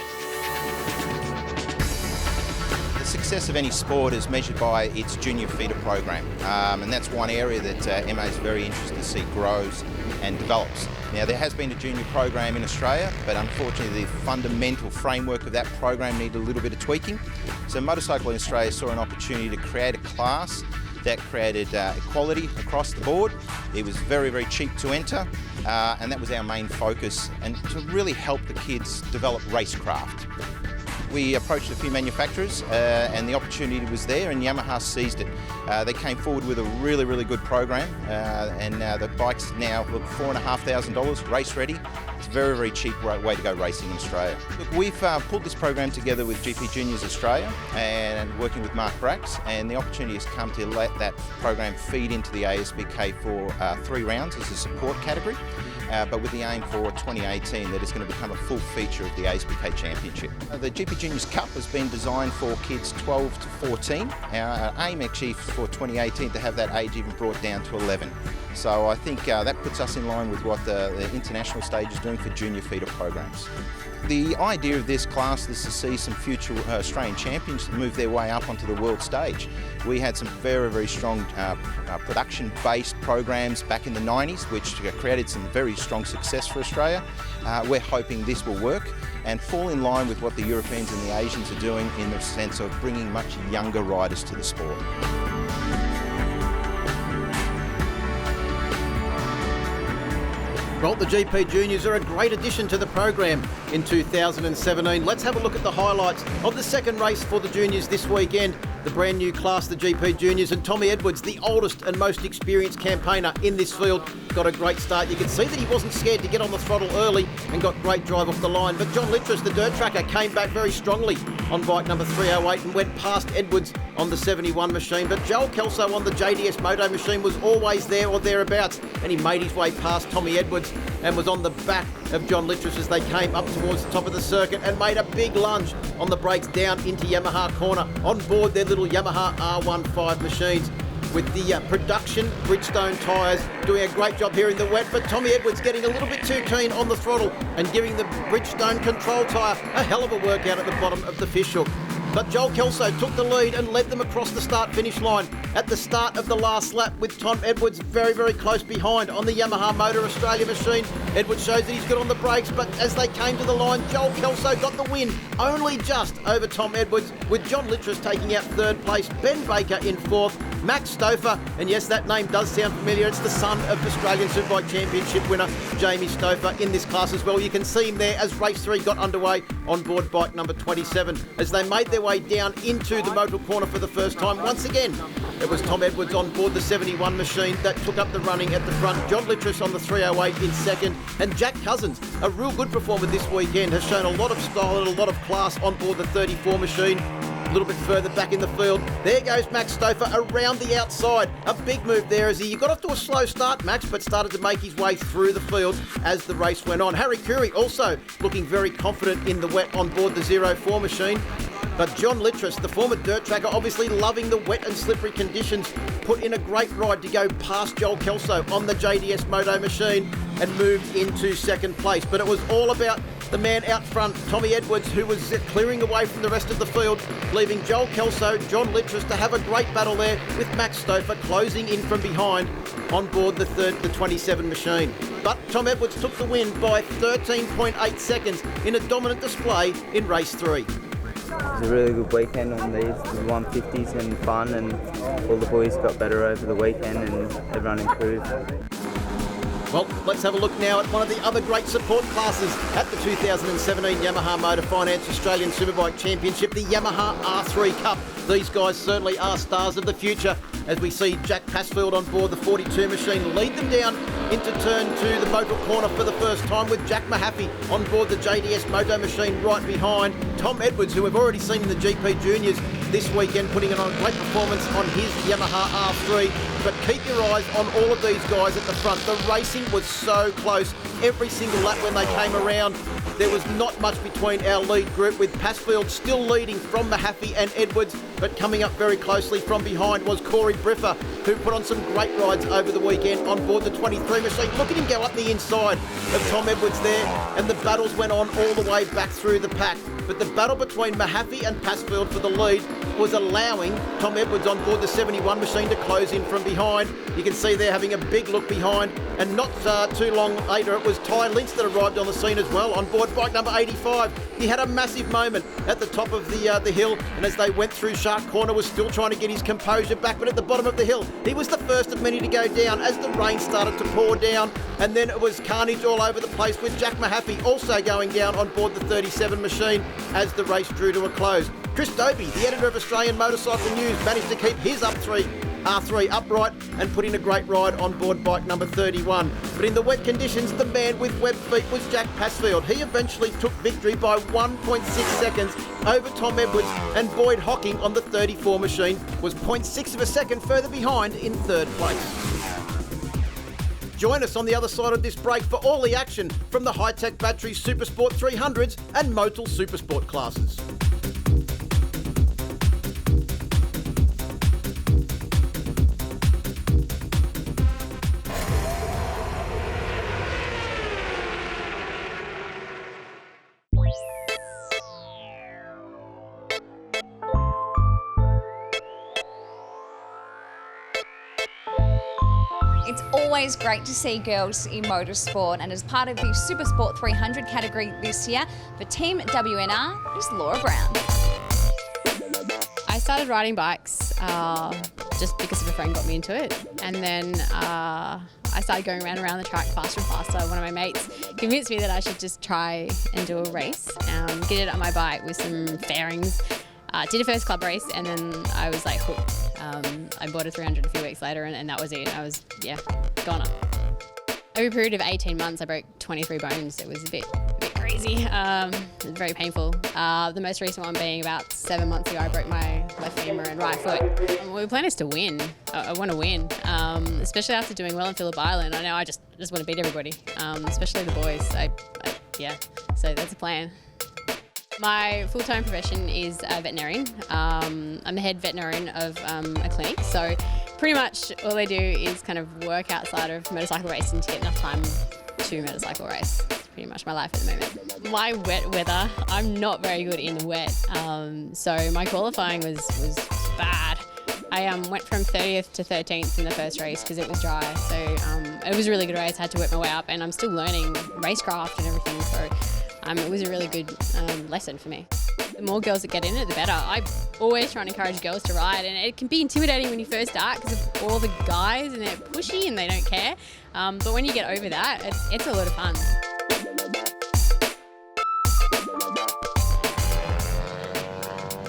The success of any sport is measured by its junior feeder program, and that's one area that MA is very interested to see grows and develops. Now, there has been a junior program in Australia, but unfortunately the fundamental framework of that program needed a little bit of tweaking. So Motorcycling Australia saw an opportunity to create a class that created equality across the board. It was very cheap to enter, and that was our main focus, and to really help the kids develop racecraft. We approached a few manufacturers and the opportunity was there, and Yamaha seized it. They came forward with a really good program, and the bike's now $4,500, race ready. It's a very cheap way to go racing in Australia. Look, we've pulled this program together with GP Juniors Australia and working with Mark Brax, and the opportunity has come to let that program feed into the ASBK for 3 rounds as a support category. But with the aim for 2018 that it's going to become a full feature of the ASBK Championship. The GP Juniors Cup has been designed for kids 12 to 14. Our aim actually for 2018 to have that age even brought down to 11. So I think that puts us in line with what the international stage is doing for junior feeder programs. The idea of this class is to see some future Australian champions move their way up onto the world stage. We had some very strong production-based programs back in the 90s, which created some very strong success for Australia. We're hoping this will work and fall in line with what the Europeans and the Asians are doing in the sense of bringing much younger riders to the sport. Well, the GP Juniors are a great addition to the program in 2017. Let's have a look at the highlights of the second race for the juniors this weekend. The brand new class, the GP Juniors, and Tommy Edwards, the oldest and most experienced campaigner in this field, got a great start. You can see that he wasn't scared to get on the throttle early and got great drive off the line. But John Littras, the dirt tracker, came back very strongly on bike number 308 and went past Edwards on the 71 machine. But Joel Kelso on the JDS Moto machine was always there or thereabouts, and he made his way past Tommy Edwards and was on the back of John Littras as they came up towards the top of the circuit and made a big lunge on the brakes down into Yamaha corner on board their little Yamaha R15 machines with the production Bridgestone tyres doing a great job here in the wet, but Tommy Edwards getting a little bit too keen on the throttle and giving the Bridgestone control tyre a hell of a workout at the bottom of the fishhook. But Joel Kelso took the lead and led them across the start-finish line at the start of the last lap, with Tom Edwards very close behind on the Yamaha Motor Australia machine. Edwards shows that he's good on the brakes, but as they came to the line, Joel Kelso got the win, only just over Tom Edwards, with John Littras taking out third place, Ben Baker in fourth, Max Stouffer, and yes, that name does sound familiar, it's the son of Australian Superbike Championship winner Jamie Stouffer in this class as well. You can see him there as race 3 got underway on board bike number 27 as they made their way down into the Motul corner for the first time. Once again, it was Tom Edwards on board the 71 machine that took up the running at the front. John Littras on the 308 in second, and Jack Cousins, a real good performer this weekend, has shown a lot of style and a lot of class on board the 34 machine. A little bit further back in the field, there goes Max Stouffer around the outside. A big move there as he got off to a slow start, Max, but started to make his way through the field as the race went on. Harry Curry also looking very confident in the wet on board the 04 machine. But John Littris, the former dirt tracker, obviously loving the wet and slippery conditions, put in a great ride to go past Joel Kelso on the JDS Moto machine and moved into second place. But it was all about the man out front, Tommy Edwards, who was clearing away from the rest of the field, leaving Joel Kelso, John Littris to have a great battle there with Max Stouffer closing in from behind on board the 27 machine. But Tom Edwards took the win by 13.8 seconds in a dominant display in race 3. It was a really good weekend on these, the 150s, and fun, and all the boys got better over the weekend and everyone improved. Well, let's have a look now at one of the other great support classes at the 2017 Yamaha Motor Finance Australian Superbike Championship, the Yamaha R3 Cup. These guys certainly are stars of the future as we see Jack Passfield on board the 42 machine lead them down into turn 2, the Motul corner for the first time, with Jack Mahaffey on board the JDS Moto machine right behind. Tom Edwards, who we've already seen in the GP Juniors this weekend, putting on a great performance on his Yamaha R3. But keep your eyes on all of these guys at the front. The racing was so close. Every single lap when they came around, there was not much between our lead group, with Passfield still leading from Mahaffey and Edwards, but coming up very closely from behind was Corey Briffer, who put on some great rides over the weekend on board the 23 machine. Look at him go up the inside of Tom Edwards there, and the battles went on all the way back through the pack. But the battle between Mahaffey and Passfield for the lead was allowing Tom Edwards on board the 71 machine to close in from behind. You can see they're having a big look behind, and not too long later it was Ty Lynch that arrived on the scene as well on board bike number 85. He had a massive moment at the top of the hill, and as they went through Shark Corner was still trying to get his composure back, but at the bottom of the hill he was the first of many to go down as the rain started to pour down, and then it was carnage all over the place, with Jack Mahaffey also going down on board the 37 machine as the race drew to a close. Chris Dobie, the editor of Australian Motorcycle News, managed to keep his R3 upright and put in a great ride on board bike number 31. But in the wet conditions, the man with web feet was Jack Passfield. He eventually took victory by 1.6 seconds over Tom Edwards, and Boyd Hocking on the 34 machine was 0.6 of a second further behind in third place. Join us on the other side of this break for all the action from the HI-TEC Batteries Supersport 300s and Motul Supersport classes. It's always great to see girls in motorsport, and as part of the Supersport 300 category this year, for Team WNR is Laura Brown. I started riding bikes just because a friend got me into it, and then I started going around the track faster and faster. One of my mates convinced me that I should just try and do a race, get it on my bike with some fairings. Did a first club race, and then I was like hooked. I bought a 300 a few weeks later, and that was it. I was, goner. Over a period of 18 months, I broke 23 bones. It was a bit crazy. It was very painful. The most recent one being about 7 months ago, I broke my left femur and right foot. My plan is to win. I want to win, especially after doing well in Phillip Island. I know I just want to beat everybody, especially the boys. So that's a plan. My full-time profession is a veterinarian. I'm the head veterinarian of a clinic, so pretty much all I do is kind of work outside of motorcycle racing to get enough time to motorcycle race. It's pretty much my life at the moment. My wet weather, I'm not very good in the wet, so my qualifying was bad. I went from 30th to 13th in the first race because it was dry, so it was a really good race. I had to work my way up, and I'm still learning racecraft and everything, so it was a really good lesson for me. The more girls that get in it, the better. I always try and encourage girls to ride, and it can be intimidating when you first start because of all the guys and they're pushy and they don't care. But when you get over that, it's a lot of fun.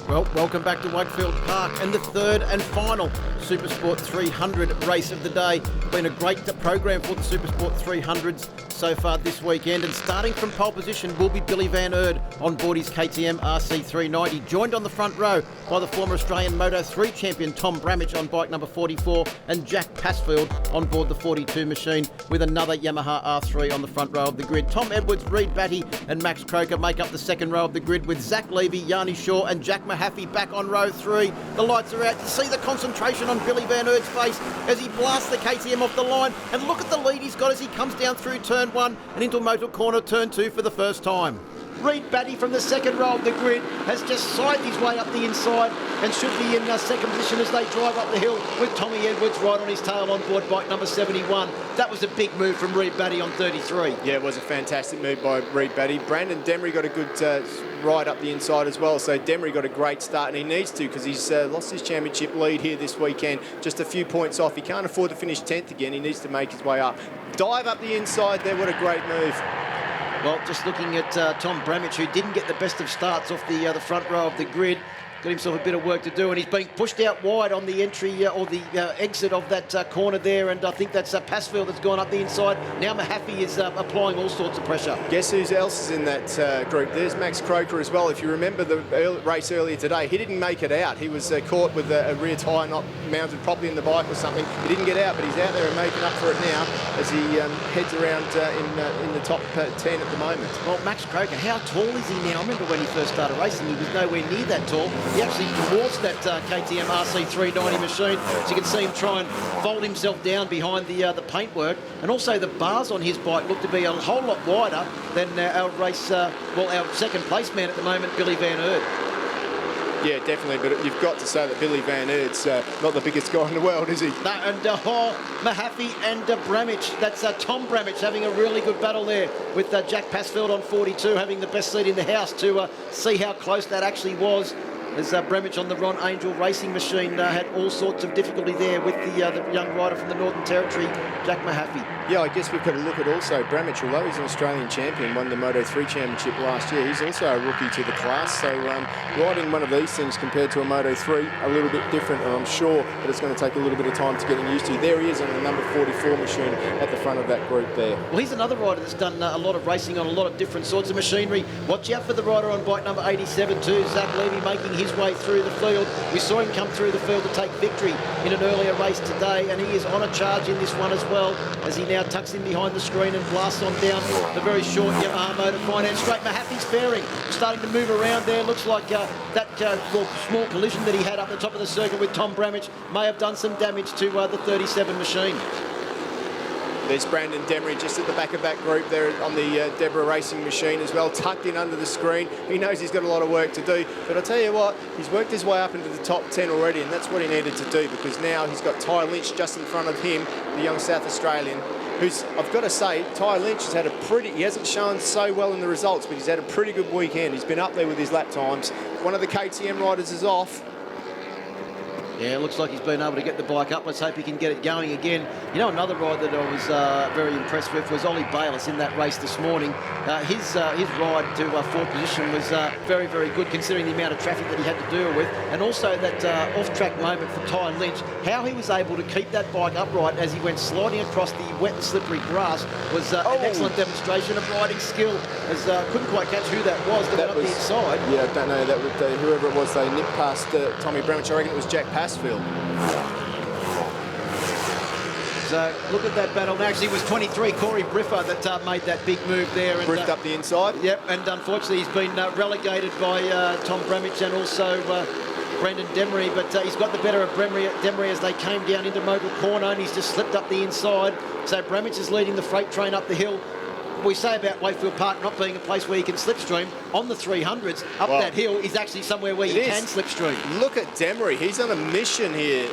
Well, welcome back to Wakefield Park and the third and final Supersport 300 race of the day. Been a great program for the Supersport 300s so far this weekend, and starting from pole position will be Billy Van Erd on board his KTM RC390, joined on the front row by the former Australian Moto3 champion Tom Bramage on bike number 44 and Jack Passfield on board the 42 machine with another Yamaha R3 on the front row of the grid. Tom Edwards, Reid Batty and Max Croker make up the second row of the grid with Zach Levy, Yanni Shaw and Jack Mahaffey back on row 3. The lights are out. You see the concentration on Billy Van Erd's face as he blasts the KTM off the line, and look at the lead he's got as he comes down through turn 1 and into Motul corner turn 2 for the first time. Reid Batty from the second row of the grid has just sided his way up the inside and should be in second position as they drive up the hill with Tommy Edwards right on his tail on board bike number 71. That was a big move from Reid Batty on 33. Yeah, it was a fantastic move by Reid Batty. Brandon Demery got a good ride up the inside as well, so Demery got a great start, and he needs to because he's lost his championship lead here this weekend, just a few points off. He can't afford to finish 10th again. He needs to make his way up. Dive up the inside there, what a great move. Well, just looking at Tom Bramage, who didn't get the best of starts off the front row of the grid. Got himself a bit of work to do, and he's being pushed out wide on the entry or the exit of that corner there, and I think that's Passfield that's gone up the inside. Now Mahaffey is applying all sorts of pressure. Guess who else is in that group? There's Max Croker as well. If you remember the race earlier today, he didn't make it out. He was caught with a rear tyre not mounted properly in the bike or something. He didn't get out, but he's out there and making up for it now as he heads around in the top 10 at the moment. Well, Max Croker, how tall is he now? I remember when he first started racing, he was nowhere near that tall. He actually dwarfs that KTM RC390 machine. So you can see him try and fold himself down behind the paintwork. And also the bars on his bike look to be a whole lot wider than our our second place man at the moment, Billy Van Erd. Yeah, definitely, but you've got to say that Billy Van Erd's not the biggest guy in the world, is he? No, and Mahaffey and Bramage. That's Tom Bramage having a really good battle there with Jack Passfield on 42 having the best seat in the house to see how close that actually was. As Bramage on the Ron Angel racing machine had all sorts of difficulty there with the young rider from the Northern Territory, Jack Mahaffey. Yeah, I guess we've got to look at also Bramage, although he's an Australian champion, won the Moto3 championship last year, he's also a rookie to the class, so riding one of these things compared to a Moto3, a little bit different, and I'm sure that it's going to take a little bit of time to get him used to. There he is on the number 44 machine at the front of that group there. Well, he's another rider that's done a lot of racing on a lot of different sorts of machinery. Watch out for the rider on bike number 87 too, Zach Levy, making his way through the field. We saw him come through the field to take victory in an earlier race today, and he is on a charge in this one as well, as he now tucks in behind the screen and blasts on down the very short Yamaha Motor Finance straight. Mahaffey's fairing, starting to move around there. Looks like that small collision that he had up the top of the circuit with Tom Bramage may have done some damage to the 37 machine. There's Brandon Demery just at the back of that group there on the Deborah racing machine as well, tucked in under the screen. He knows he's got a lot of work to do, but I'll tell you what, he's worked his way up into the top 10 already, and that's what he needed to do, because now he's got Ty Lynch just in front of him, the young South Australian, who's, I've got to say, Ty Lynch has had he hasn't shown so well in the results, but he's had a pretty good weekend. He's been up there with his lap times. One of the KTM riders is off. Yeah, it looks like he's been able to get the bike up. Let's hope he can get it going again. You know, another ride that I was very impressed with was Ollie Bayliss in that race this morning. His ride to fourth position was very, very good, considering the amount of traffic that he had to deal with. And also that off-track moment for Ty Lynch, how he was able to keep that bike upright as he went sliding across the wet and slippery grass was an excellent demonstration of riding skill. As couldn't quite catch who that was that went up the inside. Yeah, I don't know. That was whoever it was. They nipped past Tommy Bramage. I reckon it was Jack Passfield. So look at that battle. Actually, it was 23, Corey Briffa, that made that big move there. Briffed up the inside. Yep, and unfortunately he's been relegated by Tom Bramage and also Brendan Demery, but he's got the better of Demery as they came down into Motul corner, and he's just slipped up the inside. So Bramage is leading the freight train up the hill. We say about Wakefield Park not being a place where you can slipstream. On the 300s, up that hill is actually somewhere where you can slipstream. Look at Demery. He's on a mission here.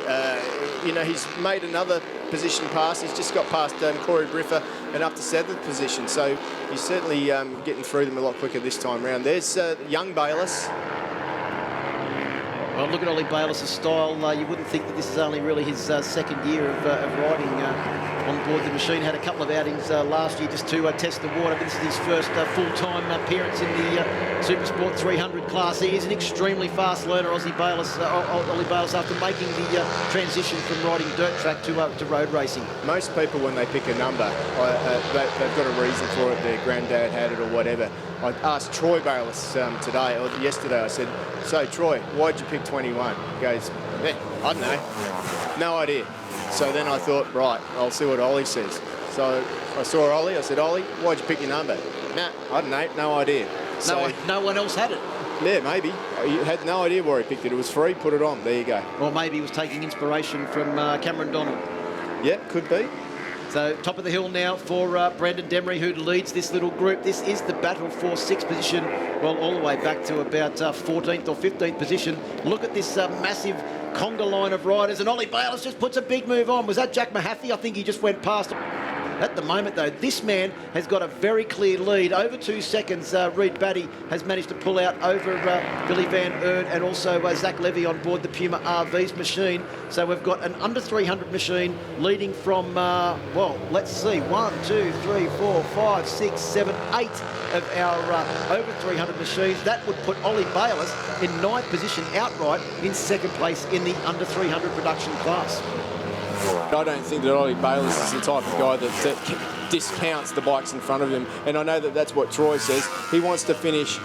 You know, he's made another position pass. He's just got past Corey Briffa and up to 7th position. So he's certainly getting through them a lot quicker this time round. There's young Bayliss. Well, look at Ollie Bayliss' style. You wouldn't think that this is only really his second year of riding on board the machine. Had a couple of outings last year just to test the water, but this is his first full-time appearance in the Supersport 300 class. He is an extremely fast learner, Ollie Bayliss, after making the transition from riding dirt track to road racing. Most people, when they pick a number, they've got a reason for it. Their granddad had it or whatever. I asked Troy Bayliss today, or yesterday, I said, so Troy, why'd you pick 21? He goes, I don't know. No idea. So then I thought, right, I'll see what Ollie says. So I saw Ollie, I said, Ollie, why'd you pick your number? Nah, I don't know, no idea. So, no one else had it. Yeah, maybe. He had no idea where he picked it. It was free, put it on. There you go. Or maybe he was taking inspiration from Cameron Donald. Yeah, could be. So top of the hill now for Brandon Demery, who leads this little group. This is the battle for 6th position, well, all the way back to about 14th or 15th position. Look at this massive conga line of riders, and Ollie Bayliss just puts a big move on. Was that Jack Mahaffey? I think he just went past him. At the moment, though, this man has got a very clear lead. Over 2 seconds, Reed Batty has managed to pull out over Billy Van Erd and also Zach Levy on board the Puma RV's machine. So we've got an under 300 machine leading from, well, let's see, 1, 2, 3, 4, 5, 6, 7, 8 of our over 300 machines. That would put Ollie Bayliss in 9th position outright in 2nd place in the under 300 production class. I don't think that Ollie Bayliss is the type of guy that discounts the bikes in front of him, and I know that that's what Troy says. He wants to finish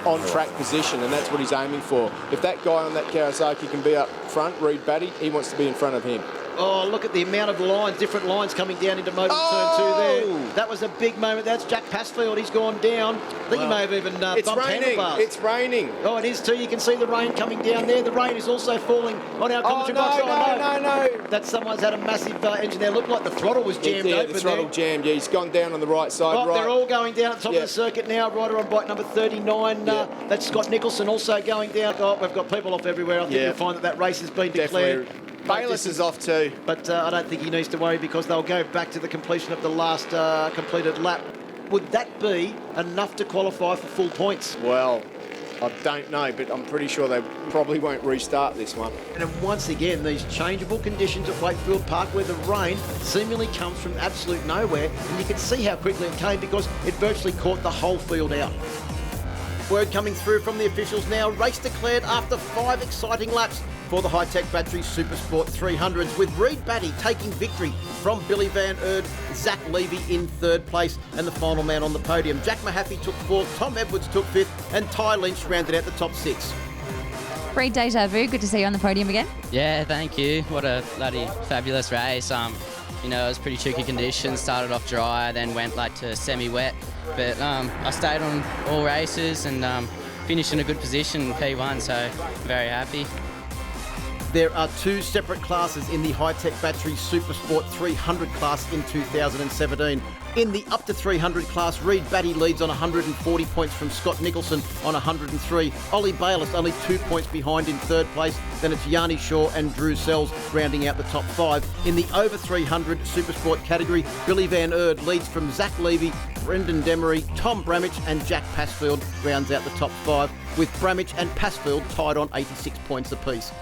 on track position, and that's what he's aiming for. If that guy on that Kawasaki can be up front, Reed Batty, he wants to be in front of him. Oh, look at the amount of lines, different lines coming down into Motul Turn 2 there. That was a big moment. That's Jack Passfield. He's gone down. I think he may have even bumped handlebars. It's raining. Oh, it is too. You can see the rain coming down there. The rain is also falling on our commentary box. No. That someone's had a massive engine there. Looked like the throttle was jammed open. The throttle jammed. Yeah, he's gone down on the right side. They're all going down at the top of the circuit now. Rider on bike number 39. That's Scott Nicholson also going down. Oh, we've got people off everywhere. I think you'll find that race has been declared. Bayliss is off too. But I don't think he needs to worry because they'll go back to the completion of the last completed lap. Would that be enough to qualify for full points? Well, I don't know, but I'm pretty sure they probably won't restart this one. And once again, these changeable conditions at Wakefield Park where the rain seemingly comes from absolute nowhere, and you can see how quickly it came because it virtually caught the whole field out. Word coming through from the officials now. Race declared after 5 exciting laps for the HI-TEC Batteries Supersport 300s, with Reed Batty taking victory from Billy Van Erd, Zach Levy in 3rd place, and the final man on the podium. Jack Mahaffey took 4th, Tom Edwards took 5th, and Ty Lynch rounded out the top 6. Reed, deja vu, good to see you on the podium again. Yeah, thank you. What a bloody fabulous race. You know, it was pretty tricky conditions. Started off dry, then went like to semi-wet. But I stayed on all races and finished in a good position in P1, so very happy. There are 2 separate classes in the HI-TEC Batteries Supersport 300 class in 2017. In the up to 300 class, Reed Batty leads on 140 points from Scott Nicholson on 103. Ollie Bayliss only 2 points behind in 3rd place. Then it's Yanni Shaw and Drew Sells rounding out the top 5. In the over 300 Supersport category, Billy Van Erd leads from Zach Levy, Brendan Demery, Tom Bramage and Jack Passfield rounds out the top 5, with Bramage and Passfield tied on 86 points apiece.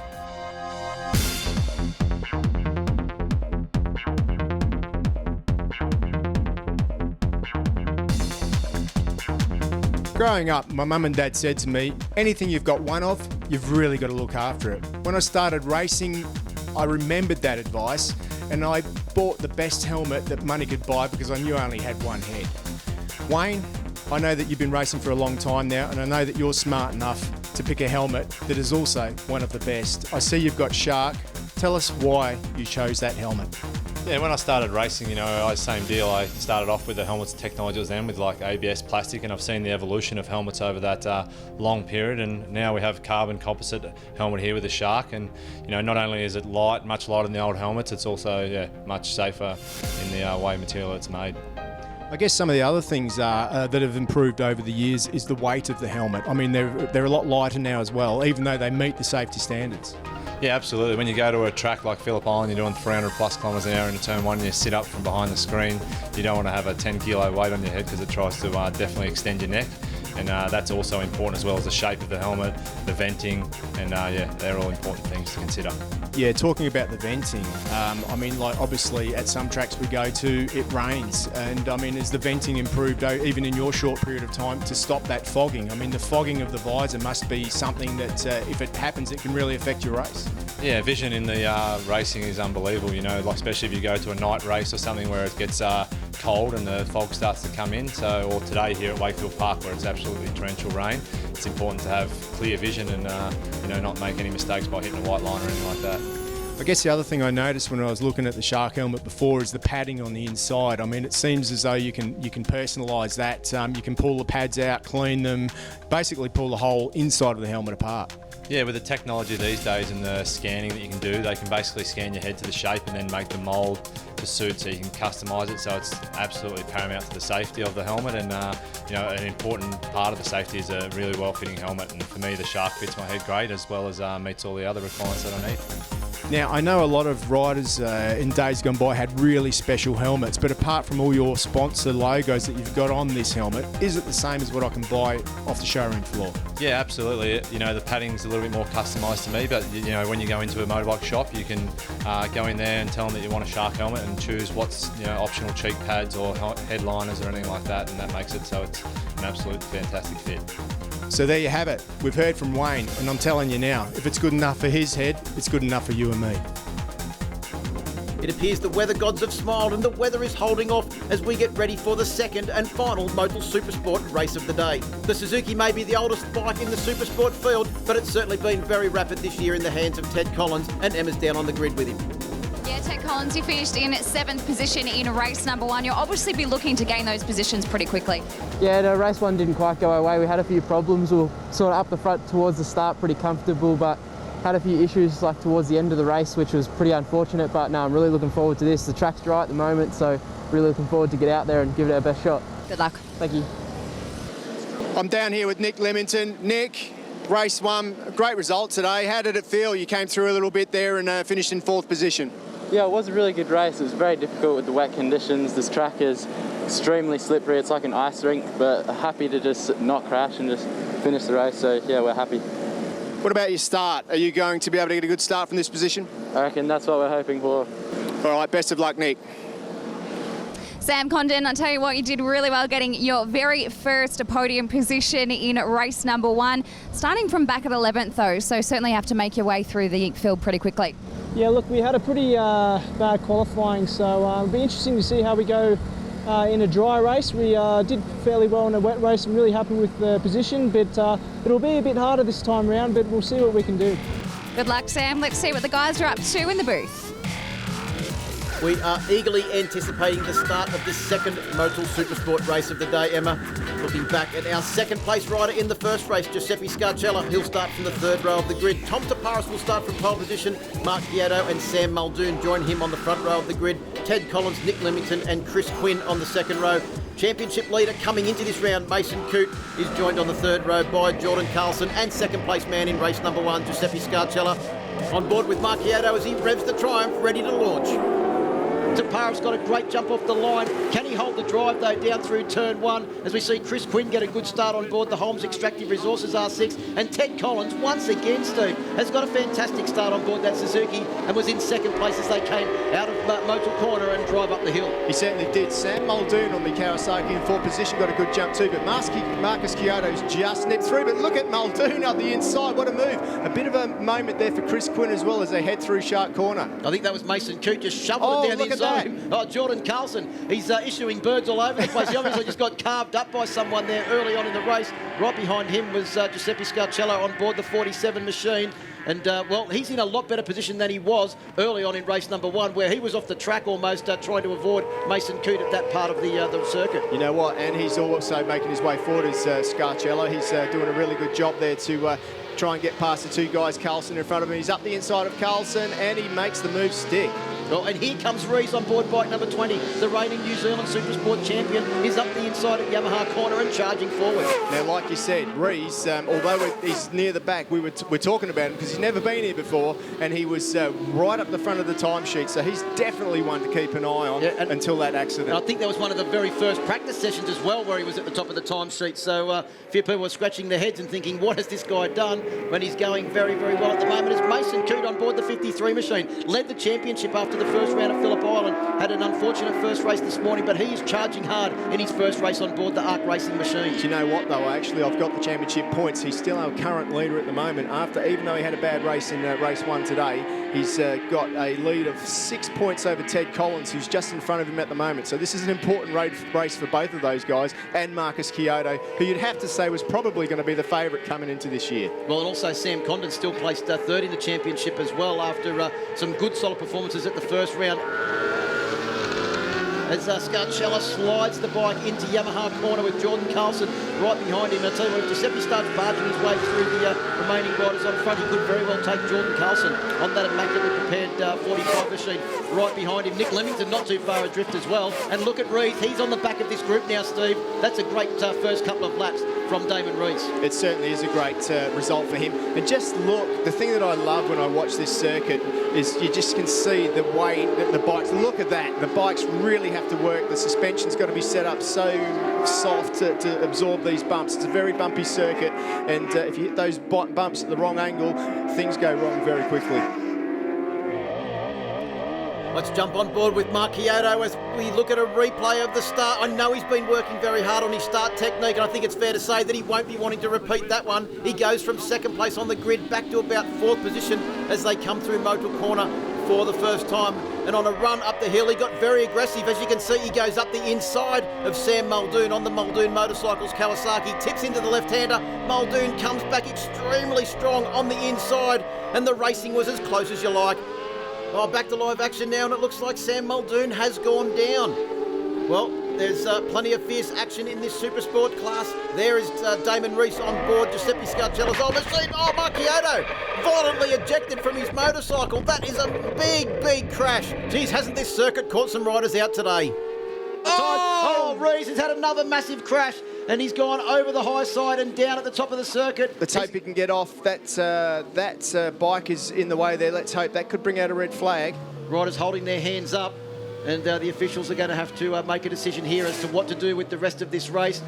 Growing up, my mum and dad said to me, anything you've got one of, you've really got to look after it. When I started racing, I remembered that advice and I bought the best helmet that money could buy because I knew I only had one head. Wayne, I know that you've been racing for a long time now and I know that you're smart enough to pick a helmet that is also one of the best. I see you've got Shark. Tell us why you chose that helmet. Yeah, when I started racing, you know, same deal. I started off with the helmets technology was then with like ABS plastic, and I've seen the evolution of helmets over that long period. And now we have carbon composite helmet here with the Shark, and you know, not only is it light, much lighter than the old helmets, it's also much safer in the way material it's made. I guess some of the other things that have improved over the years is the weight of the helmet. I mean, they're a lot lighter now as well, even though they meet the safety standards. Yeah, absolutely. When you go to a track like Phillip Island, you're doing 300 plus kilometres an hour in turn 1 and you sit up from behind the screen, you don't want to have a 10 kilo weight on your head because it tries to definitely extend your neck. and that's also important as well as the shape of the helmet, the venting, and yeah, they're all important things to consider. Yeah, talking about the venting, I mean, like obviously at some tracks we go to, it rains, and I mean, has the venting improved even in your short period of time to stop that fogging? I mean, the fogging of the visor must be something that if it happens, it can really affect your race. Yeah, vision in the racing is unbelievable, you know, like especially if you go to a night race or something where it gets cold and the fog starts to come in. So, or today here at Wakefield Park where it's absolutely torrential rain, it's important to have clear vision and you know, not make any mistakes by hitting a white line or anything like that. I guess the other thing I noticed when I was looking at the Shark helmet before is the padding on the inside. I mean, it seems as though you can personalise that. You can pull the pads out, clean them, basically pull the whole inside of the helmet apart. Yeah, with the technology these days and the scanning that you can do, they can basically scan your head to the shape and then make the mould to suit, so you can customise it. So it's absolutely paramount to the safety of the helmet, and you know, an important part of the safety is a really well-fitting helmet. And for me, the Shark fits my head great, as well as meets all the other requirements that I need. Now, I know a lot of riders in days gone by had really special helmets, but apart from all your sponsor logos that you've got on this helmet, is it the same as what I can buy off the showroom floor? Yeah, absolutely. You know, the padding's a little bit more customised to me, but you know, when you go into a motorbike shop, you can go in there and tell them that you want a Shark helmet and choose what's, you know, optional cheek pads or headliners or anything like that, and that makes it so it's an absolute fantastic fit. So there you have it. We've heard from Wayne, and I'm telling you now, if it's good enough for his head, it's good enough for you and me. It appears the weather gods have smiled and the weather is holding off as we get ready for the second and final Motul Supersport race of the day. The Suzuki may be the oldest bike in the Supersport field, but it's certainly been very rapid this year in the hands of Ted Collins, and Emma's down on the grid with him. Yeah, Ted Collins, you finished in 7th position in race number 1. You'll obviously be looking to gain those positions pretty quickly. Yeah, the race 1 didn't quite go our way. We had a few problems. We were sort of up the front towards the start, pretty comfortable, but had a few issues like towards the end of the race, which was pretty unfortunate. But no, I'm really looking forward to this. The track's dry at the moment, so really looking forward to get out there and give it our best shot. Good luck. Thank you. I'm down here with Nick Leamington. Nick, race 1, a great result today. How did it feel? You came through a little bit there and finished in 4th position. Yeah, it was a really good race. It was very difficult with the wet conditions. This track is extremely slippery. It's like an ice rink, but happy to just not crash and just finish the race. So yeah, we're happy. What about your start? Are you going to be able to get a good start from this position? I reckon that's what we're hoping for. All right, best of luck, Nick. Sam Condon, I'll tell you what, you did really well getting your very first podium position in race number 1. Starting from back at 11th though, so certainly have to make your way through the field pretty quickly. Yeah, look, we had a pretty bad qualifying, so it'll be interesting to see how we go in a dry race. We did fairly well in a wet race. I'm really happy with the position, but it'll be a bit harder this time around, but we'll see what we can do. Good luck, Sam. Let's see what the guys are up to in the booth. We are eagerly anticipating the start of this second Motul Supersport race of the day, Emma. Looking back at our second place rider in the first race, Giuseppe Scarcella. He'll start from the 3rd row of the grid. Tom Taparis will start from pole position. Mark Pietto and Sam Muldoon join him on the front row of the grid. Ted Collins, Nick Leamington and Chris Quinn on the 2nd row. Championship leader coming into this round, Mason Coote, is joined on the 3rd row by Jordan Carlson and 2nd place man in race number 1, Giuseppe Scarcella. On board with Mark Pietto as he revs the Triumph, ready to launch. Taparov's got a great jump off the line. Can he hold the drive though down through turn 1 as we see Chris Quinn get a good start on board the Holmes Extractive Resources R6, and Ted Collins once again, Steve, has got a fantastic start on board that Suzuki and was in 2nd place as they came out of Motul Corner and drive up the hill. He certainly did. Sam Muldoon on the Kawasaki in 4th position got a good jump too, but Marcus Kyoto's just nipped through. But look at Muldoon up the inside, what a move. A bit of a moment there for Chris Quinn as well as they head through Shark Corner. I think that was Mason Coote just shoveling it down the inside. Oh, Jordan Carlson, he's issuing birds all over the place. He obviously just got carved up by someone there early on in the race. Right behind him was Giuseppe Scarcella on board the 47 machine. And, well, he's in a lot better position than he was early on in race number 1, where he was off the track almost trying to avoid Mason Coote at that part of the circuit. You know what? And he's also making his way forward as Scarcella. He's doing a really good job there to try and get past the 2 guys, Carlson in front of him. He's up the inside of Carlson and he makes the move stick. Well, and here comes Rees on board bike number 20. The reigning New Zealand Supersport champion is up the inside at Yamaha corner and charging forward. Now, like you said, Rees, although he's near the back, we're talking about him because he's never been here before, and he was right up the front of the timesheet, so he's definitely one to keep an eye on until that accident. And I think that was one of the very first practice sessions as well, where he was at the top of the timesheet. So a few people were scratching their heads and thinking, what has this guy done? When he's going very, very well at the moment. As Mason Coote on board the 53 machine, led the championship after the first round at Phillip Island, had an unfortunate first race this morning, but he is charging hard in his first race on board the ARC Racing machine. Do you know what, though? Actually, I've got the championship points. He's still our current leader at the moment. Even though he had a bad race in race 1 today, he's got a lead of 6 points over Ted Collins, who's just in front of him at the moment. So this is an important race for both of those guys, and Marcus Kyoto, who you'd have to say was probably going to be the favourite coming into this year. Well, and also Sam Condon still placed third in the championship as well after some good solid performances at the first round. As Scarcella slides the bike into Yamaha corner with Jordan Carlson right behind him. I'll tell you what, if Giuseppe starts barging his way through the remaining riders on front, he could very well take Jordan Carlson on that immaculately prepared 45 machine right behind him. Nick Leamington not too far adrift as well. And look at Rees, he's on the back of this group now, Steve. That's a great first couple of laps from Damon Rees. It certainly is a great result for him. And just look, the thing that I love when I watch this circuit is you just can see the way that the bikes, look at that, the bikes really have to work. The suspension's got to be set up so soft to absorb these bumps. It's a very bumpy circuit, and if you hit those bumps at the wrong angle, things go wrong very quickly. Let's jump on board with Mark Kyoto as we look at a replay of the start. I know he's been working very hard on his start technique, and I think it's fair to say that he won't be wanting to repeat that one. He goes from second place on the grid back to about fourth position as they come through Motul corner for the first time. And on a run up the hill, he got very aggressive. As you can see, he goes up the inside of Sam Muldoon on the Muldoon Motorcycles Kawasaki, tips into the left-hander. Muldoon comes back extremely strong on the inside, and the racing was as close as you like. Oh, back to live action now, and it looks like Sam Muldoon has gone down. Well, there's plenty of fierce action in this Supersport class. There is Damon Rees on board Giuseppe Scarcella's old machine. Oh, Mark Kyoto violently ejected from his motorcycle. That is a big, big crash. Geez, hasn't this circuit caught some riders out today? Oh, Rees has had another massive crash, and he's gone over the high side and down at the top of the circuit. Let's hope he can get off. That bike is in the way there. Let's hope that could bring out a red flag. Riders holding their hands up, and the officials are going to have to make a decision here as to what to do with the rest of this race.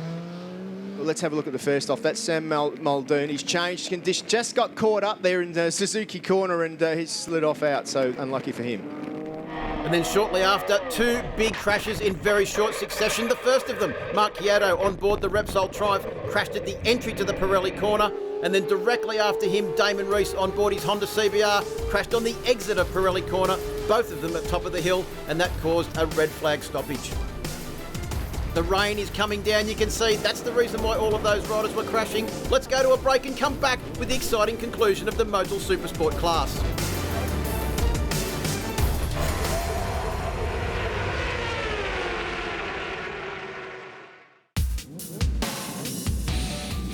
Well, let's have a look at the first off. That's Sam Muldoon. He's changed condition, just got caught up there in the Suzuki corner, and he's slid off out, so unlucky for him. And then shortly after, two big crashes in very short succession. The first of them, Mark Kyoto on board the Repsol Triumph, crashed at the entry to the Pirelli corner. And then directly after him, Damon Rees on board his Honda CBR, crashed on the exit of Pirelli corner, both of them at top of the hill, and that caused a red flag stoppage. The rain is coming down, you can see. That's the reason why all of those riders were crashing. Let's go to a break and come back with the exciting conclusion of the Motul Supersport class.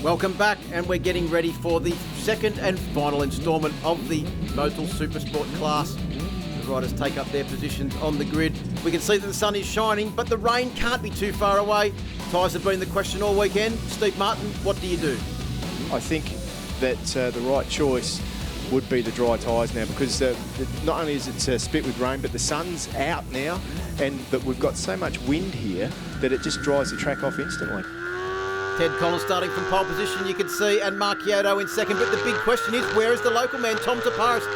Welcome back, and we're getting ready for the second and final instalment of the Motul Supersport class. The riders take up their positions on the grid. We can see that the sun is shining, but the rain can't be too far away. Tyres have been the question all weekend. Steve Martin, what do you do? I think that the right choice would be the dry tyres now, because not only is it spit with rain, but the sun's out now, and that we've got so much wind here that it just dries the track off instantly. Ted Collins starting from pole position, you can see, and Mark Kyoto in second. But the big question is, where is the local man, Tom Taparis?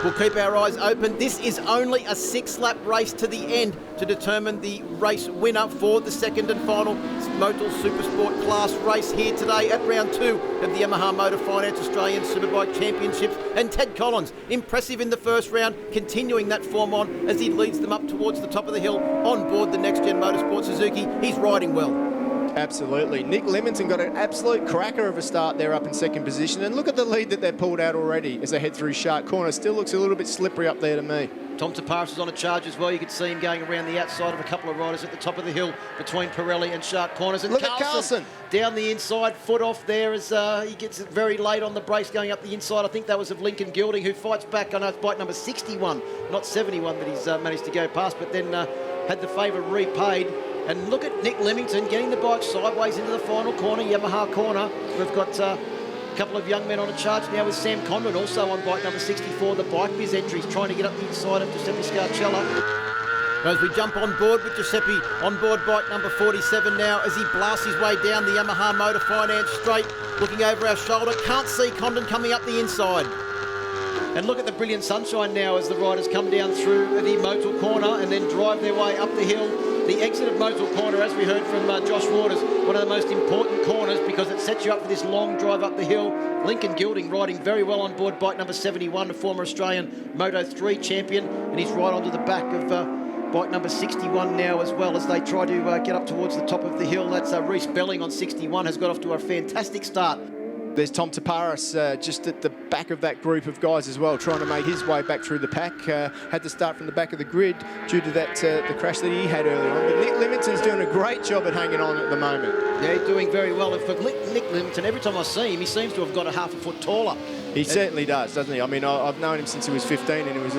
We'll keep our eyes open. This is only a 6-lap race to the end to determine the race winner for the second and final Motul Supersport class race here today at round 2 of the Yamaha Motor Finance Australian Superbike Championships. And Ted Collins, impressive in the first round, continuing that form on as he leads them up towards the top of the hill on board the Next Gen Motorsport Suzuki. He's riding well. Absolutely. Nick Leamington got an absolute cracker of a start there up in second position. And look at the lead that they've pulled out already as they head through Shark Corner. Still looks a little bit slippery up there to me. Tom Taparis is on a charge as well. You can see him going around the outside of a couple of riders at the top of the hill between Pirelli and Shark Corners. And Look at Carlson down the inside, foot off there as he gets it very late on the brace going up the inside. I think that was of Lincoln Gilding, who fights back. I know it's bike number 61, not 71 that he's managed to go past, but then had the favour repaid. And look at Nick Leamington getting the bike sideways into the final corner, Yamaha corner. We've got a couple of young men on a charge now with Sam Condon, also on bike number 64, the Bike Biz entries, trying to get up the inside of Giuseppe Scarcella. As we jump on board with Giuseppe on board bike number 47 now as he blasts his way down the Yamaha Motor Finance straight, looking over our shoulder. Can't see Condon coming up the inside. And look at the brilliant sunshine now as the riders come down through the Motul corner and then drive their way up the hill. The exit of Motul corner, as we heard from Josh Waters, one of the most important corners because it sets you up for this long drive up the hill. Lincoln Gilding riding very well on board bike number 71, the former Australian Moto 3 champion, and he's right onto the back of bike number 61 now as well as they try to get up towards the top of the hill. That's Reece Belling on 61, has got off to a fantastic start. There's Tom Taparis just at the back of that group of guys as well, trying to make his way back through the pack. Had to start from the back of the grid due to that the crash that he had earlier on. But Nick Leamington's doing a great job at hanging on at the moment. Yeah, he's doing very well. For Nick Leamington, every time I see him, he seems to have got a half a foot taller. He certainly does, doesn't he? I mean, I've known him since he was 15 and he was,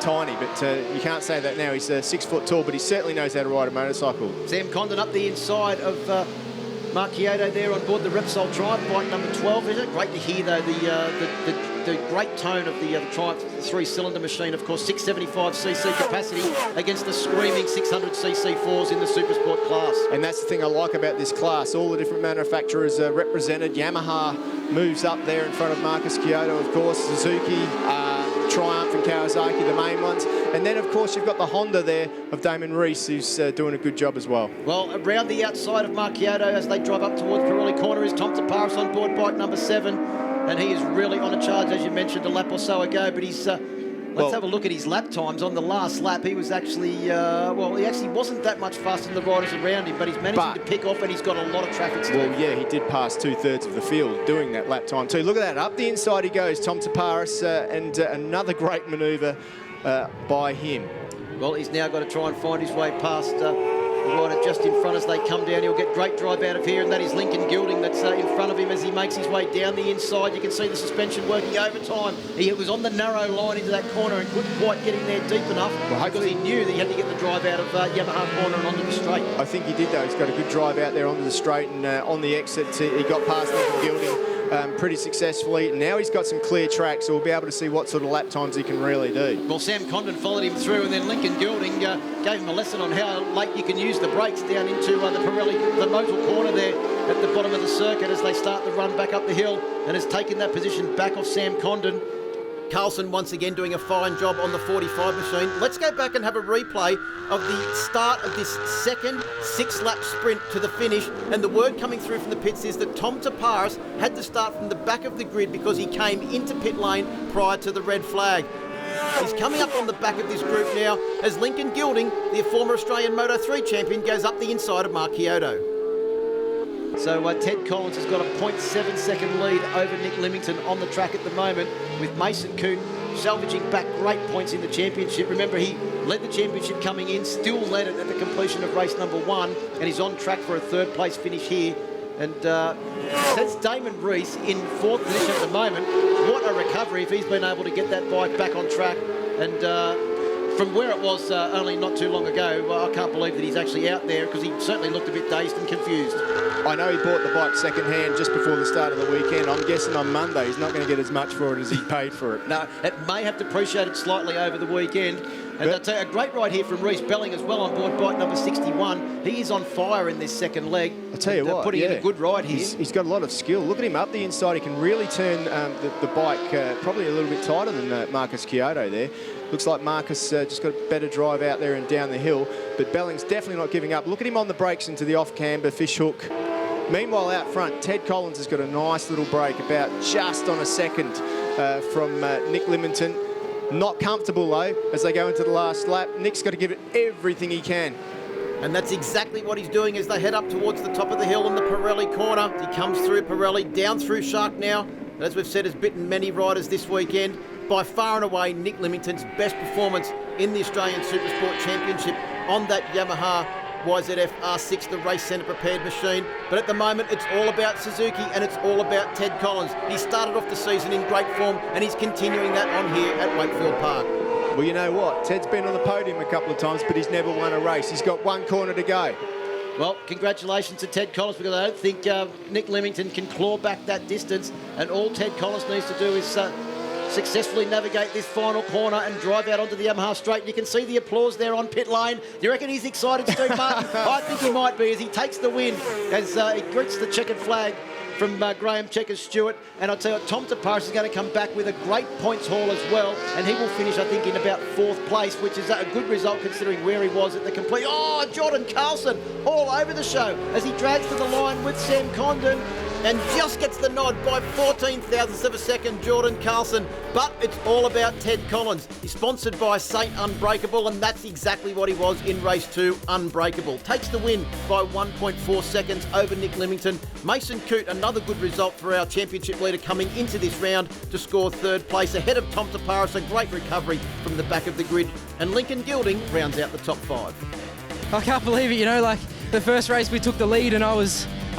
tiny, but you can't say that now. He's 6 foot tall, but he certainly knows how to ride a motorcycle. Sam Condon up the inside of Mark Chiodo there on board the Repsol Triumph, bike number 12. Isn't it great to hear, though, the great tone of the Triumph three-cylinder machine, of course, 675cc capacity against the screaming 600cc fours in the Supersport class. And that's the thing I like about this class. All the different manufacturers are represented. Yamaha moves up there in front of Marcus Chiodo, of course, Suzuki, Triumph and Kawasaki, the main ones. And then, of course, you've got the Honda there of Damon Reese, who's doing a good job as well. Well, around the outside of Mark Chiodo as they drive up towards Pirelli corner is Tom Taparis on board bike number 7. And he is really on a charge, as you mentioned, a lap or so ago. But he's... let's have a look at his lap times. On the last lap, he was actually... he actually wasn't that much faster than the riders around him, but he's managing to pick off and he's got a lot of traffic still. Well, yeah, he did pass 2/3 of the field doing that lap time too. Look at that. Up the inside he goes, Tom Taparis, and another great manoeuvre by him. Well, he's now got to try and find his way past the rider just in front as they come down. He'll get great drive out of here, and that is Lincoln Gilding that's in front of him as he makes his way down the inside. You can see the suspension working overtime. He was on the narrow line into that corner and couldn't quite get in there deep enough because he knew that he had to get the drive out of Yamaha corner and onto the straight. I think he did, though. He's got a good drive out there onto the straight, and on the exit he got past Lincoln Gilding pretty successfully. Now he's got some clear tracks, so we'll be able to see what sort of lap times he can really do. Well, Sam Condon followed him through, and then Lincoln Gilding gave him a lesson on how late you can use the brakes down into the Pirelli, the Motul corner there at the bottom of the circuit as they start the run back up the hill, and has taken that position back off Sam Condon. Carlson once again doing a fine job on the 45 machine. Let's go back and have a replay of the start of this second 6-lap sprint to the finish. And the word coming through from the pits is that Tom Taparis had to start from the back of the grid because he came into pit lane prior to the red flag. He's coming up on the back of this group now as Lincoln Gilding, the former Australian Moto 3 champion, goes up the inside of Mark Chiodo. So Ted Collins has got a 0.7 second lead over Nick Leamington on the track at the moment, with Mason Coon salvaging back great points in the championship. Remember, he led the championship coming in, still led it at the completion of race number 1, and he's on track for a 3rd place finish here. And that's Damon Reese in 4th position at the moment. What a recovery if he's been able to get that bike back on track. And from where it was only not too long ago, I can't believe that he's actually out there because he certainly looked a bit dazed and confused. I know he bought the bike second-hand just before the start of the weekend. I'm guessing on Monday he's not going to get as much for it as he paid for it. No, it may have depreciated slightly over the weekend. And I'll tell you, a great ride here from Reece Belling as well on board bike number 61. He is on fire in this second leg. I'll tell you what, putting in a good ride here. He's got a lot of skill. Look at him up the inside. He can really turn the bike probably a little bit tighter than Marcus Chiodo there. Looks like Marcus just got a better drive out there and down the hill. But Belling's definitely not giving up. Look at him on the brakes into the off-camber fish hook. Meanwhile, out front, Ted Collins has got a nice little break, about just on a second from Nick Leamington. Not comfortable, though, as they go into the last lap. Nick's got to give it everything he can. And that's exactly what he's doing as they head up towards the top of the hill in the Pirelli corner. He comes through Pirelli, down through Shark now. And as we've said, has bitten many riders this weekend. By far and away, Nick Limington's best performance in the Australian Supersport Championship on that Yamaha YZF R6, the race centre prepared machine. But at the moment, it's all about Suzuki and it's all about Ted Collins. He started off the season in great form and he's continuing that on here at Wakefield Park. Well, you know what? Ted's been on the podium a couple of times, but he's never won a race. He's got one corner to go. Well, congratulations to Ted Collins, because I don't think Nick Limington can claw back that distance, and all Ted Collins needs to do is successfully navigate this final corner and drive out onto the Yamaha straight. You can see the applause there on pit lane. Do you reckon he's excited, Steve Martin? I think he might be, as he takes the win, as he greets the checkered flag from Graham Checkers Stewart. And I'll tell you, Tom Taparis is going to come back with a great points haul as well, and he will finish, I think, in about 4th place, which is a good result considering where he was at the complete. Oh, Jordan Carlson all over the show as he drags to the line with Sam Condon and just gets the nod by 14 thousandths of a second, Jordan Carlson. But it's all about Ted Collins. He's sponsored by Saint Unbreakable, and that's exactly what he was in race 2, Unbreakable. Takes the win by 1.4 seconds over Nick Limington. Mason Coote, another good result for our championship leader coming into this round to score 3rd place ahead of Tom Taparis. A great recovery from the back of the grid. And Lincoln Gilding rounds out the top 5. I can't believe it, you know, like the first race we took the lead and I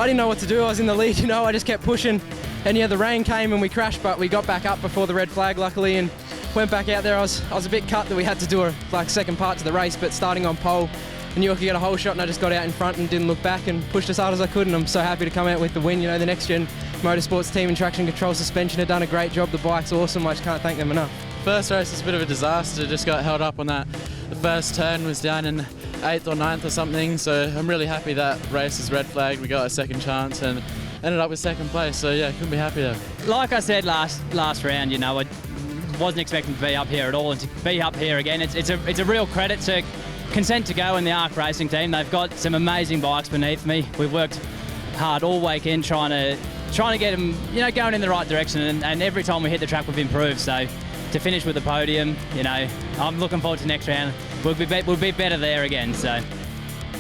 didn't know what to do. I was in the lead, you know, I just kept pushing. And yeah, the rain came and we crashed, but we got back up before the red flag, luckily, and went back out there. I was a bit cut that we had to do a second part to the race, but starting on pole, I knew I could get a whole shot, and I just got out in front and didn't look back and pushed as hard as I could, and I'm so happy to come out with the win. You know, the Next Gen Motorsports team and traction control suspension have done a great job. The bike's awesome. I just can't thank them enough. First race was a bit of a disaster, just got held up on that. The first turn was down in 8th or 9th or something, so I'm really happy that race is red flagged. We got a second chance and ended up with 2nd place, so yeah, couldn't be happier. Like I said last round, you know, I wasn't expecting to be up here at all, and to be up here again, it's a real credit to Consent to Go and the ARC Racing team. They've got some amazing bikes beneath me. We've worked hard all weekend trying to get them, you know, going in the right direction, and every time we hit the track we've improved. So to finish with the podium, you know, I'm looking forward to next round. We'll be better there again. So.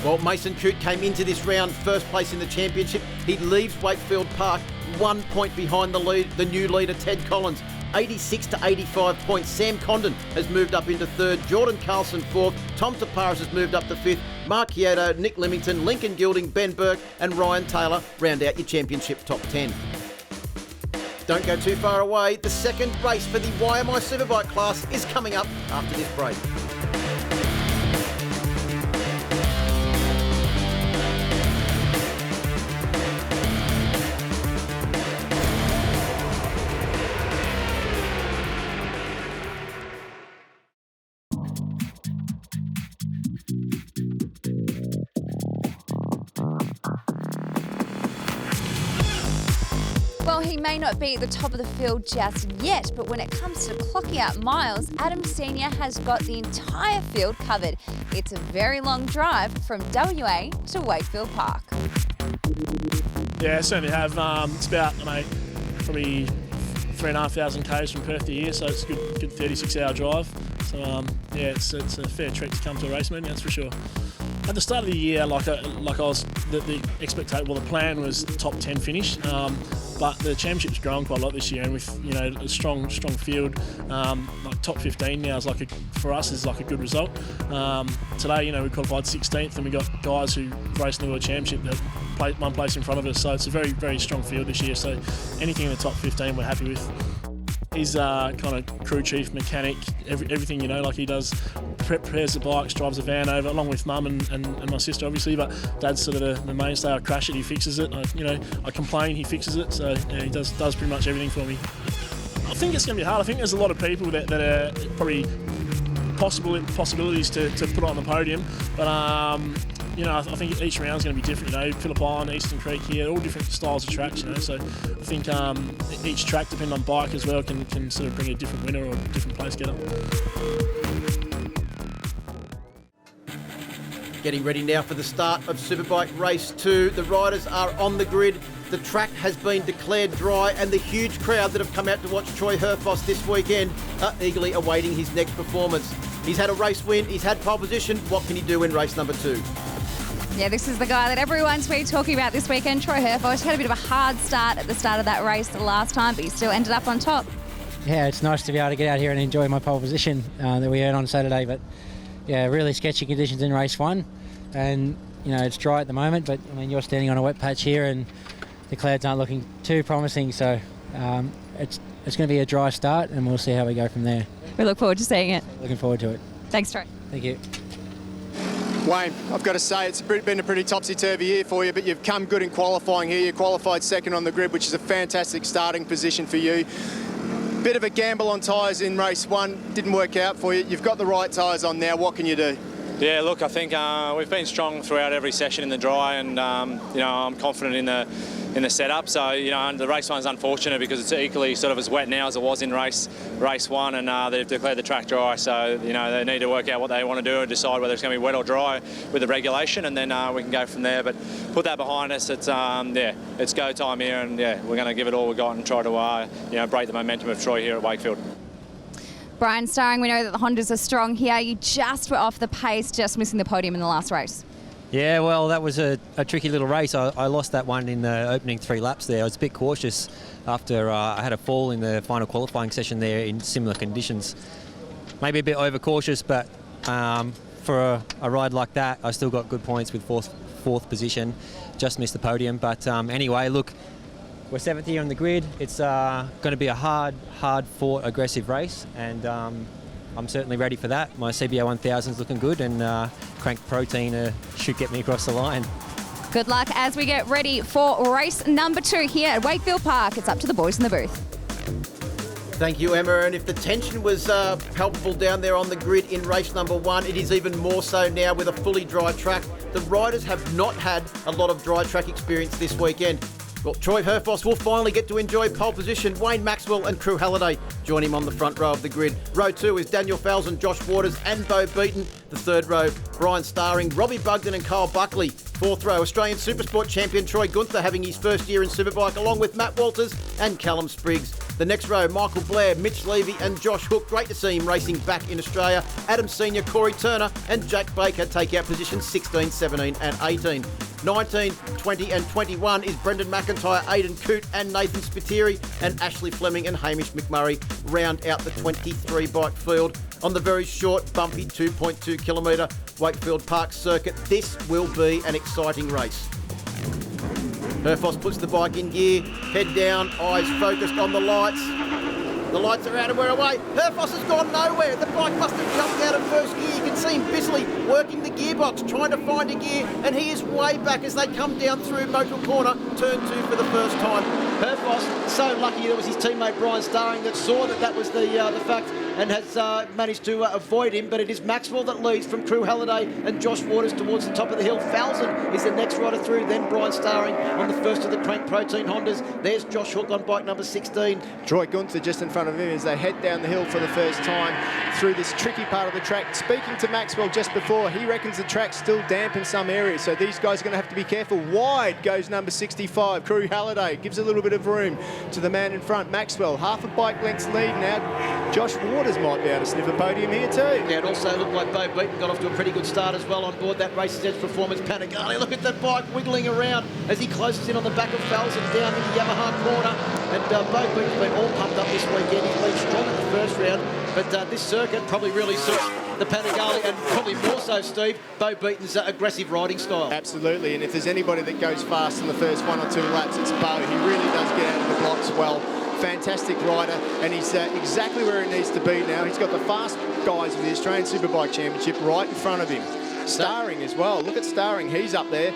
Well, Mason Coote came into this round 1st place in the championship. He leaves Wakefield Park 1 point behind the new leader, Ted Collins. 86 to 85 points. Sam Condon has moved up into 3rd. Jordan Carlson 4th. Tom Taparis has moved up to 5th. Mark Kyoto, Nick Limington, Lincoln Gilding, Ben Burke and Ryan Taylor round out your championship top 10. Don't go too far away. The second race for the YMI Superbike class is coming up after this break. Well, he may not be at the top of the field just yet, but when it comes to clocking out miles, Adam Senior has got the entire field covered. It's a very long drive from WA to Wakefield Park. Yeah, I certainly have. It's about, probably 3,500 k's from Perth to here, so it's a good 36-hour drive. So yeah, it's a fair trek to come to a race meeting, that's for sure. At the start of the year, the plan was top 10 finish, but the championship's grown quite a lot this year, and with a strong field, like top 15 now is for us is like a good result. Today, we qualified 16th, and we got guys who raced in the World Championship that played one place in front of us. So it's a very, very strong field this year. So anything in the top 15, we're happy with. He's kind of crew chief, mechanic, everything, he does, prepares the bikes, drives the van over, along with mum and my sister, obviously, but dad's sort of the mainstay. I crash it, he fixes it, I complain, he fixes it, so yeah, he does pretty much everything for me. I think it's going to be hard. I think there's a lot of people that are probably possibilities to put it on the podium, but I think each round's going to be different. Phillip Island, Eastern Creek here, all different styles of tracks. So I think each track, depending on bike as well, can sort of bring a different winner or a different place getter. Getting ready now for the start of Superbike Race 2. The riders are on the grid. The track has been declared dry, and the huge crowd that have come out to watch Troy Herfoss this weekend are eagerly awaiting his next performance. He's had a race win, he's had pole position. What can he do in race number 2? Yeah, this is the guy that everyone's been talking about this weekend, Troy Herfosh. Had a bit of a hard start at the start of that race the last time, but he still ended up on top. Yeah, it's nice to be able to get out here and enjoy my pole position that we earned on Saturday. But yeah, really sketchy conditions in race 1, and it's dry at the moment. But I mean, you're standing on a wet patch here, and the clouds aren't looking too promising. So it's going to be a dry start, and we'll see how we go from there. We look forward to seeing it. Looking forward to it. Thanks, Troy. Thank you. Wayne, I've got to say it's been a pretty topsy-turvy year for you, but you've come good in qualifying here. You qualified second on the grid, which is a fantastic starting position for you. Bit of a gamble on tyres in race 1, didn't work out for you. You've got the right tyres on now. What can you do? Yeah, look, I think we've been strong throughout every session in the dry, and I'm confident in the setup. So the race 1's unfortunate because it's equally sort of as wet now as it was in race 1, and they've declared the track dry. So they need to work out what they want to do and decide whether it's going to be wet or dry with the regulation, and then we can go from there. But put that behind us. It's it's go time here, and we're going to give it all we got and try to break the momentum of Troy here at Wakefield. Brian Starring, we know that the Hondas are strong here. You just were off the pace, just missing the podium in the last race. Yeah, well, that was a tricky little race. I lost that one in the opening 3 laps there. I was a bit cautious after I had a fall in the final qualifying session there in similar conditions. Maybe a bit overcautious, but for a ride like that, I still got good points with fourth position. Just missed the podium. But anyway, look, we're 7th here on the grid. It's going to be a hard-fought, aggressive race, and I'm certainly ready for that. My CBO 1000 is looking good, and Crank Protein should get me across the line. Good luck as we get ready for race number 2 here at Wakefield Park. It's up to the boys in the booth. Thank you, Emma. And if the tension was palpable down there on the grid in race number 1, it is even more so now with a fully dry track. The riders have not had a lot of dry track experience this weekend. Well, Troy Herfosh will finally get to enjoy pole position. Wayne Maxwell and Crew Halliday join him on the front row of the grid. Row 2 is Daniel Falzon, Josh Waters and Bo Beaton. The 3rd row, Brian Starring, Robbie Bugden and Kyle Buckley. 4th row, Australian Supersport champion Troy Gunther having his first year in Superbike, along with Matt Walters and Callum Spriggs. The next row, Michael Blair, Mitch Levy and Josh Hook. Great to see him racing back in Australia. Adam Senior, Corey Turner and Jack Baker take out positions 16, 17 and 18. 19, 20 and 21 is Brendan McIntyre, Aidan Coote and Nathan Spiteri, and Ashley Fleming and Hamish McMurray round out the 23 bike field. On the very short, bumpy 2.2 kilometre Wakefield Park circuit, this will be an exciting race. Herfosh puts the bike in gear, head down, eyes focused on the lights. The lights are out and we're away. Herfosh has gone nowhere. The bike must have jumped out of first gear. You can see him busily working the gearbox, trying to find a gear, and he is way back as they come down through Motul corner, turn 2 for the first time. Herfosh, so lucky it was his teammate Brian Starring that saw that was the fact and has managed to avoid him, but it is Maxwell that leads from Crew Halliday and Josh Waters towards the top of the hill. Falzon is the next rider through, then Brian Starring on the first of the Crank Protein Hondas. There's Josh Hook on bike number 16. Troy Gunther just in front of him as they head down the hill for the first time through this tricky part of the track. Speaking to Maxwell just before, he reckons the track's still damp in some areas, so these guys are going to have to be careful. Wide goes number 65, Crew Halliday, gives a little bit of room to the man in front. Maxwell, half a bike length's lead now. Josh Waters might be able to sniff a podium here too. Yeah, it also looked like Bo Beaton got off to a pretty good start as well on board that Races Edge Performance Panigale. Look at that bike wiggling around as he closes in on the back of Falzon down into Yamaha corner. And Bo Beaton's been all pumped up this weekend. He's been strong in the first round, but this circuit probably really suits the Panigale, and probably more so, Steve, Bo Beaton's aggressive riding style. Absolutely, and if there's anybody that goes fast in the first 1 or 2 laps, it's Bo. He really does get out of the blocks well. Fantastic rider, and he's exactly where he needs to be now. He's got the fast guys of the Australian Superbike Championship right in front of him. Starring as well. Look at Starring, he's up there.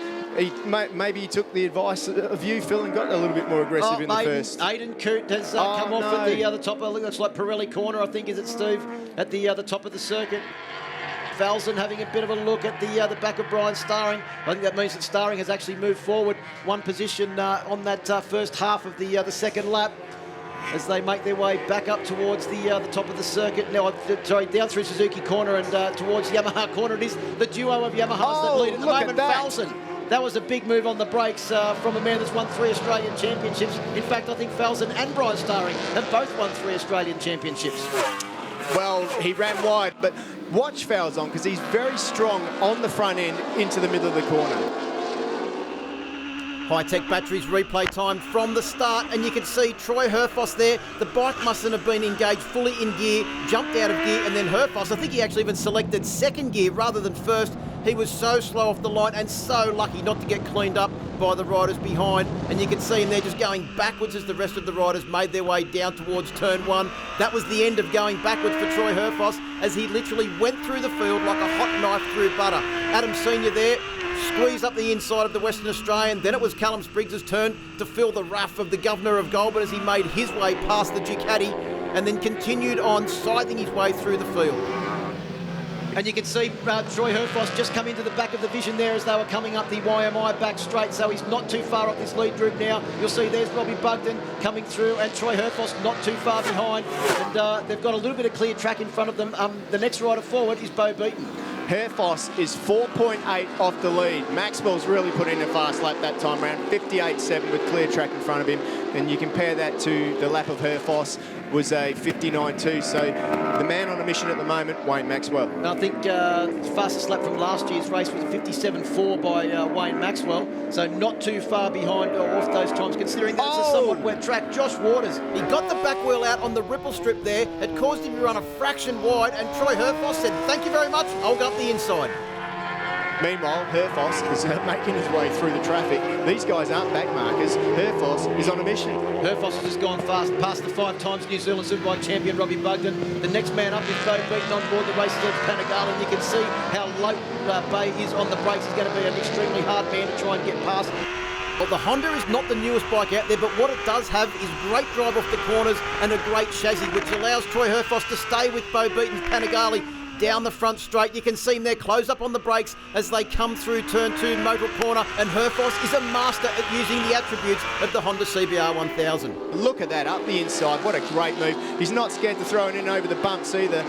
Maybe he took the advice of you, Phil, and got a little bit more aggressive in the first. Aidan Coote has come off at the top. It looks like Pirelli corner, I think, is it, Steve? At the top of the circuit. Falzon having a bit of a look at the back of Brian Starring. I think that means that Starring has actually moved forward 1 position on that first half of the second lap, as they make their way back up towards the top of the circuit. Now, down through Suzuki corner and towards Yamaha corner. It is the duo of Yamahas that lead at the moment. Falzon. That was a big move on the brakes from a man that's won 3 Australian championships. In fact, I think Falzon and Brian Starring have both won 3 Australian championships. Well, he ran wide, but watch Falzon because he's very strong on the front end into the middle of the corner. HI-TEC Batteries replay time from the start, and you can see Troy Herfoss there. The bike mustn't have been engaged fully in gear, jumped out of gear, and then Herfoss, I think he actually even selected second gear rather than first. He was so slow off the line and so lucky not to get cleaned up by the riders behind. And you can see him there just going backwards as the rest of the riders made their way down towards turn one. That was the end of going backwards for Troy Herfoss as he literally went through the field like a hot knife through butter. Adam Senior there squeezed up the inside of the Western Australian. Then it was Callum Spriggs' turn to fill the rough of the governor of Goulburn as he made his way past the Ducati and then continued on scything his way through the field. And you can see Troy Herfoss just come into the back of the vision there as they were coming up the YMI back straight, so he's not too far off this lead group now. You'll see there's Robbie Bugden coming through and Troy Herfoss not too far behind, and they've got a little bit of clear track in front of them. The next rider forward is Bo Beaton. Herfoss is 4.8 off the lead. Maxwell's really put in a fast lap that time round, 58.7 with clear track in front of him. And you compare that to the lap of Herfoss was a 59.2. So the man on a mission at the moment, Wayne Maxwell. And I think the fastest lap from last year's race was a 57.4 by Wayne Maxwell. So not too far behind off those times, considering that it's a somewhat wet track. Josh Waters, he got the back wheel out on the ripple strip there. It caused him to run a fraction wide, and Troy Herfoss said, "Thank you very much, I'll go up the inside." Meanwhile, Herfoss is making his way through the traffic. These guys aren't backmarkers. Herfoss is on a mission. Herfoss has just gone fast past the 5 times New Zealand Superbike champion Robbie Bugden. The next man up is Bo Beaton on board the race's edge, Panigale, and you can see how low Bay is on the brakes. He's going to be an extremely hard man to try and get past. Well, the Honda is not the newest bike out there, but what it does have is great drive off the corners and a great chassis, which allows Troy Herfoss to stay with Bo Beaton's Panigale down the front straight. You can see him there close up on the brakes as they come through turn 2 Motul corner, and Herfoss is a master at using the attributes of the Honda CBR 1000. Look at that, up the inside, what a great move. He's not scared to throw it in over the bumps either.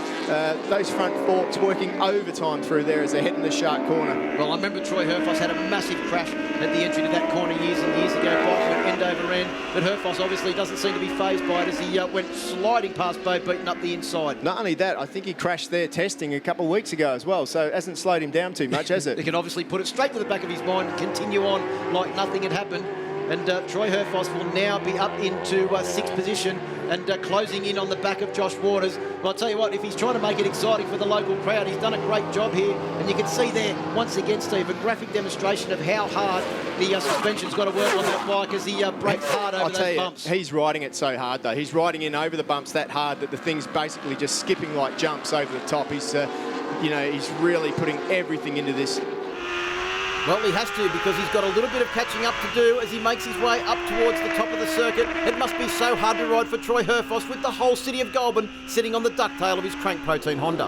Those front forks working overtime through there as they're hitting the sharp corner. Well, I remember Troy Herfoss had a massive crash at the entry to that corner years and years ago, bike went end over end, but Herfoss obviously doesn't seem to be fazed by it as he went sliding past Bo Beaton up the inside. Not only that, I think he crashed there testing a couple of weeks ago as well, so it hasn't slowed him down too much, has it? He can obviously put it straight to the back of his mind and continue on like nothing had happened. And Troy Herfoss will now be up into 6th position and closing in on the back of Josh Waters. But I'll tell you what, if he's trying to make it exciting for the local crowd, he's done a great job here. And you can see there, once again, Steve, a graphic demonstration of how hard the suspension's got to work on that bike as he brakes hard over those bumps. He's riding it so hard, though. He's riding in over the bumps that hard that the thing's basically just skipping like jumps over the top. He's, he's really putting everything into this. Well, he has to, because he's got a little bit of catching up to do as he makes his way up towards the top of the circuit. It must be so hard to ride for Troy Herfoss with the whole city of Goulburn sitting on the ducktail of his crank protein Honda.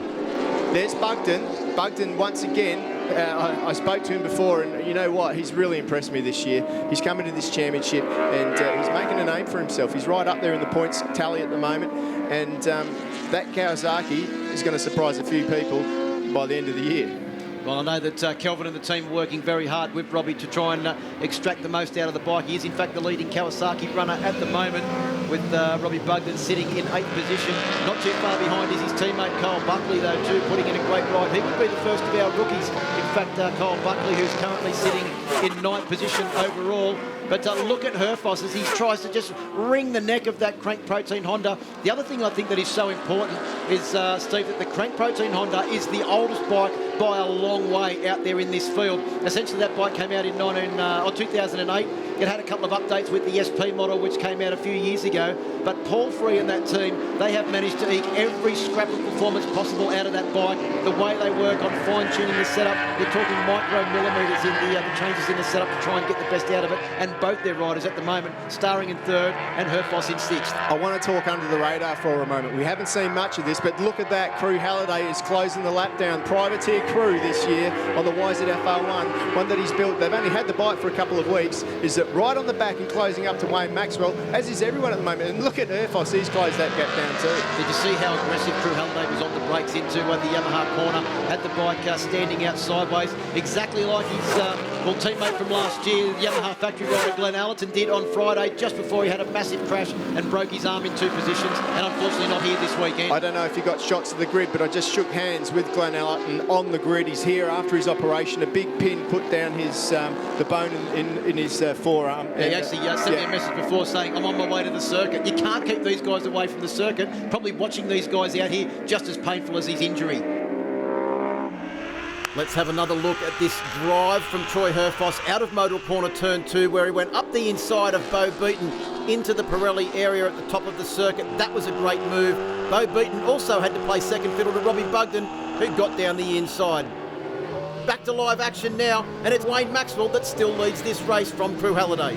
There's Bugden. Bugden once again. I spoke to him before, and you know what? He's really impressed me this year. He's come into this championship, and he's making a name for himself. He's right up there in the points tally at the moment, and that Kawasaki is going to surprise a few people by the end of the year. Well, I know that Kelvin and the team are working very hard with Robbie to try and extract the most out of the bike. He is, in fact, the leading Kawasaki runner at the moment, with Robbie Bugden sitting in 8th position. Not too far behind is his teammate Cole Buckley, though, too, putting in a great ride. He would be the first of our rookies. In fact, Cole Buckley, who's currently sitting in 9th position overall. But look at Herfoss as he tries to just wring the neck of that Crank Protein Honda. The other thing I think that is so important is, Steve, that the Crank Protein Honda is the oldest bike by a long way out there in this field. Essentially, that bike came out in 2008. It had a couple of updates with the SP model, which came out a few years ago. But Paul Free and that team, they have managed to eke every scrap of performance possible out of that bike. The way they work on fine-tuning the setup, they're talking micro-millimetres in the changes in the setup to try and get the best out of it. And both their riders at the moment starring in 3rd and Herfoss in 6th. I want to talk under the radar for a moment. We haven't seen much of this, but look at that. Crew Halliday is closing the lap down. Privateer Crew this year on the YZF-R1, one that he's built. They've only had the bike for a couple of weeks. Is it right on the back and closing up to Wayne Maxwell, as is everyone at the moment. And look at Herfoss, he's closed that gap down too. Did you see how aggressive Crew Halliday was on the brakes into the Yamaha corner? Had the bike standing out sideways, exactly like his Well, teammate from last year, Yamaha factory rider Glenn Allerton did on Friday, just before he had a massive crash and broke his arm in 2 positions, and unfortunately not here this weekend. I don't know if he got shots of the grid, but I just shook hands with Glenn Allerton on the grid. He's here after his operation. A big pin put down his the bone in his forearm. Yeah, he actually sent me a message before saying, I'm on my way to the circuit. You can't keep these guys away from the circuit. Probably watching these guys out here just as painful as his injury. Let's have another look at this drive from Troy Herfoss out of Motul corner turn 2, where he went up the inside of Bo Beaton into the Pirelli area at the top of the circuit. That was a great move. Bo Beaton also had to play second fiddle to Robbie Bugden, who got down the inside. Back to live action now, and it's Wayne Maxwell that still leads this race from Crew Halliday.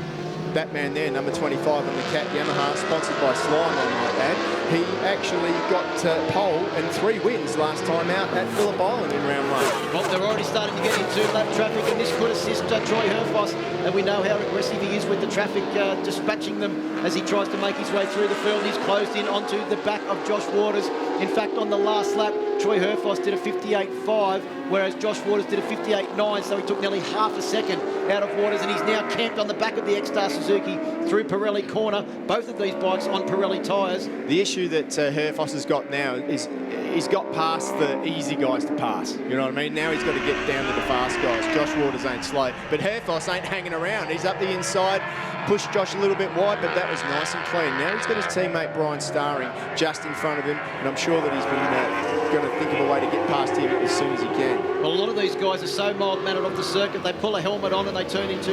That man there, number 25 on the Cat Yamaha, sponsored by Slime, I might add. He actually got pole and 3 wins last time out at Phillip Island in round 1. Well, they're already starting to get into lap traffic, and this could assist Troy Herfoss, and we know how aggressive he is with the traffic, dispatching them as he tries to make his way through the field. He's closed in onto the back of Josh Waters. In fact, on the last lap, Troy Herfoss did a 58.5, whereas Josh Waters did a 58.9, so he took nearly half a second out of Waters, and he's now camped on the back of the X-Star Suzuki through Pirelli corner. Both of these bikes on Pirelli tyres. The issue that Herfoss has got now is he's got past the easy guys to pass. You know what I mean? Now he's got to get down to the fast guys. Josh Waters ain't slow, but Herfoss ain't hanging around. He's up the inside, pushed Josh a little bit wide, but that was nice and clean. Now he's got his teammate Brian Starring just in front of him, and I'm sure that he's been going to think of a way to get past him as soon as he can. Well, a lot of these guys are so mild-mannered off the circuit, they pull a helmet on and they turn into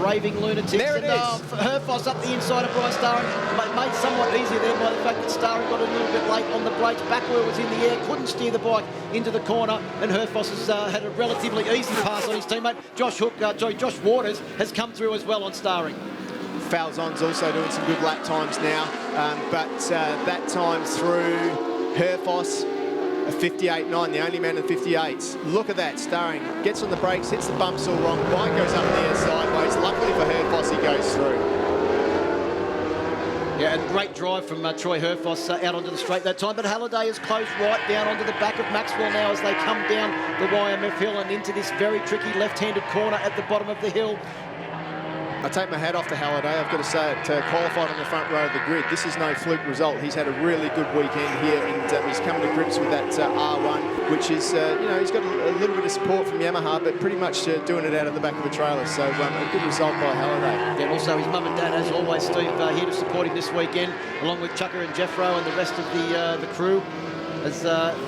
raving lunatics. There it is. Herfoss up the inside of Brian Starring, but made somewhat easier there by the fact that Starring got a little bit late on the brakes. Back wheel was in the air, couldn't steer the bike into the corner, and Herfoss has had a relatively easy pass on his teammate. Josh Waters has come through as well on Starring. Falzon's also doing some good lap times now, but that time through Herfoss, a 58.9, the only man in 58s. Look at that, Starring gets on the brakes, hits the bumps all wrong, bike goes up there sideways. Luckily for Herfoss, he goes through. Yeah, and great drive from Troy Herfoss out onto the straight that time, but Halliday is closed right down onto the back of Maxwell now as they come down the YMF hill and into this very tricky left-handed corner at the bottom of the hill. I take my hat off to Halliday. I've got to say it, qualified on the front row of the grid. This is no fluke result. He's had a really good weekend here, and he's coming to grips with that R1, which is, he's got a little bit of support from Yamaha, but pretty much doing it out of the back of a trailer. So a good result by Halliday. And also his mum and dad, as always, Steve, here to support him this weekend, along with Chucker and Jeffro and the rest of the crew. As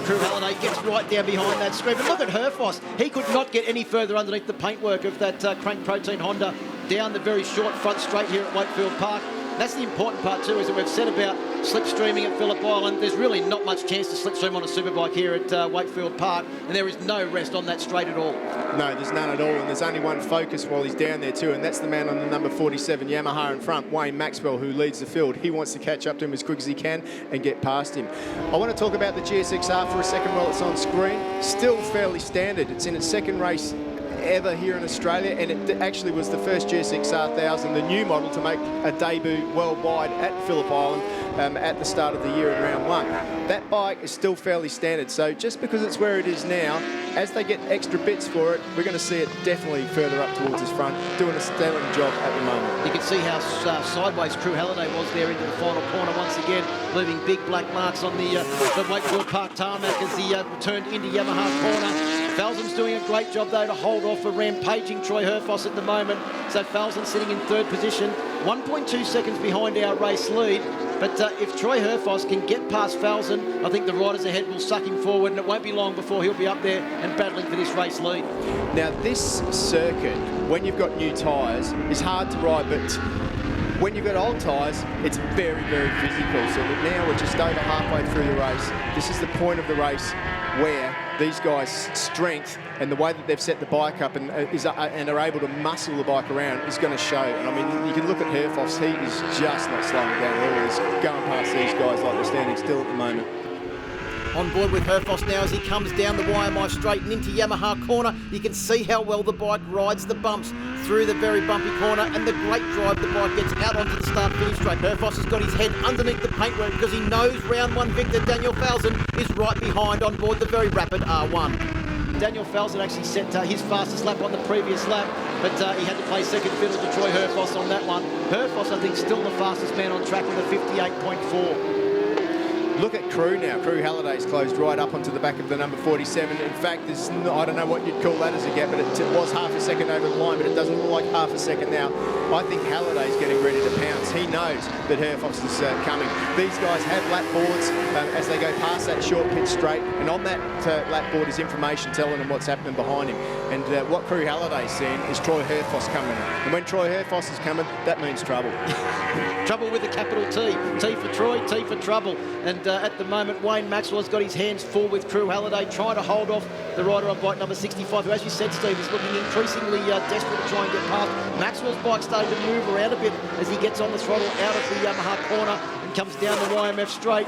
Crew Halliday gets right down behind that screen. But look at Herfoss. He could not get any further underneath the paintwork of that Crank Protein Honda down the very short front straight here at Wakefield Park. That's the important part too, is that we've said about slipstreaming at Phillip Island. There's really not much chance to slipstream on a superbike here at Wakefield Park, and there is no rest on that straight at all. No, there's none at all, and there's only one focus while he's down there too, and that's the man on the number 47 Yamaha in front, Wayne Maxwell, who leads the field. He wants to catch up to him as quick as he can and get past him. I want to talk about the GSXR for a second while it's on screen. Still fairly standard. It's in its second race ever here in Australia, and it actually was the first GSXR 1000, the new model, to make a debut worldwide at Phillip Island at the start of the year in round 1. That bike is still fairly standard, so just because it's where it is now, as they get extra bits for it, we're going to see it definitely further up towards his front, doing a sterling job at the moment. You can see how sideways Crew Halliday was there into the final corner once again, leaving big black marks on the Wakefield Park tarmac as he returned into Yamaha corner. Falzon's doing a great job, though, to hold off a rampaging Troy Herfoss at the moment. So Falzon sitting in third position, 1.2 seconds behind our race lead. But if Troy Herfoss can get past Falzon, I think the riders ahead will suck him forward, and it won't be long before he'll be up there and battling for this race lead. Now, this circuit, when you've got new tyres, is hard to ride, but when you've got old tyres, it's very, very physical. So now we're just over halfway through the race. This is the point of the race where these guys' strength and the way that they've set the bike up and are able to muscle the bike around is going to show. And I mean, you can look at Herfoss, he is just not slowing down at all. He's going past these guys like they're standing still at the moment. On board with Herfoss now as he comes down the YMI straight and into Yamaha corner. You can see how well the bike rides the bumps through the very bumpy corner, and the great drive the bike gets out onto the start-finish straight. Herfoss has got his head underneath the paintwork because he knows round 1 victor Daniel Falzon is right behind on board the very rapid R1. Daniel Felsen actually set his fastest lap on the previous lap, but he had to play second fiddle to Troy Herfoss on that one. Herfoss, I think, still the fastest man on track with a 58.4. Look at Crew now. Crew Halliday's closed right up onto the back of the number 47. In fact, there's I don't know what you'd call that as a gap, but it was half a second over the line, but it doesn't look like half a second now. I think Halliday's getting ready to pounce. He knows that Herfoss is coming. These guys have lap boards as they go past that short pit straight, and on that lap board is information telling them what's happening behind him. And what Crew Halliday's seeing is Troy Herfoss coming. And when Troy Herfoss is coming, that means trouble. Trouble with a capital T. T for Troy, T for trouble. And at the moment, Wayne Maxwell's got his hands full with Crew Halliday, trying to hold off the rider on bike number 65, who, as you said, Steve, is looking increasingly desperate to try and get past. Maxwell's bike starting to move around a bit as he gets on the throttle out of the Yamaha corner and comes down the YMF straight.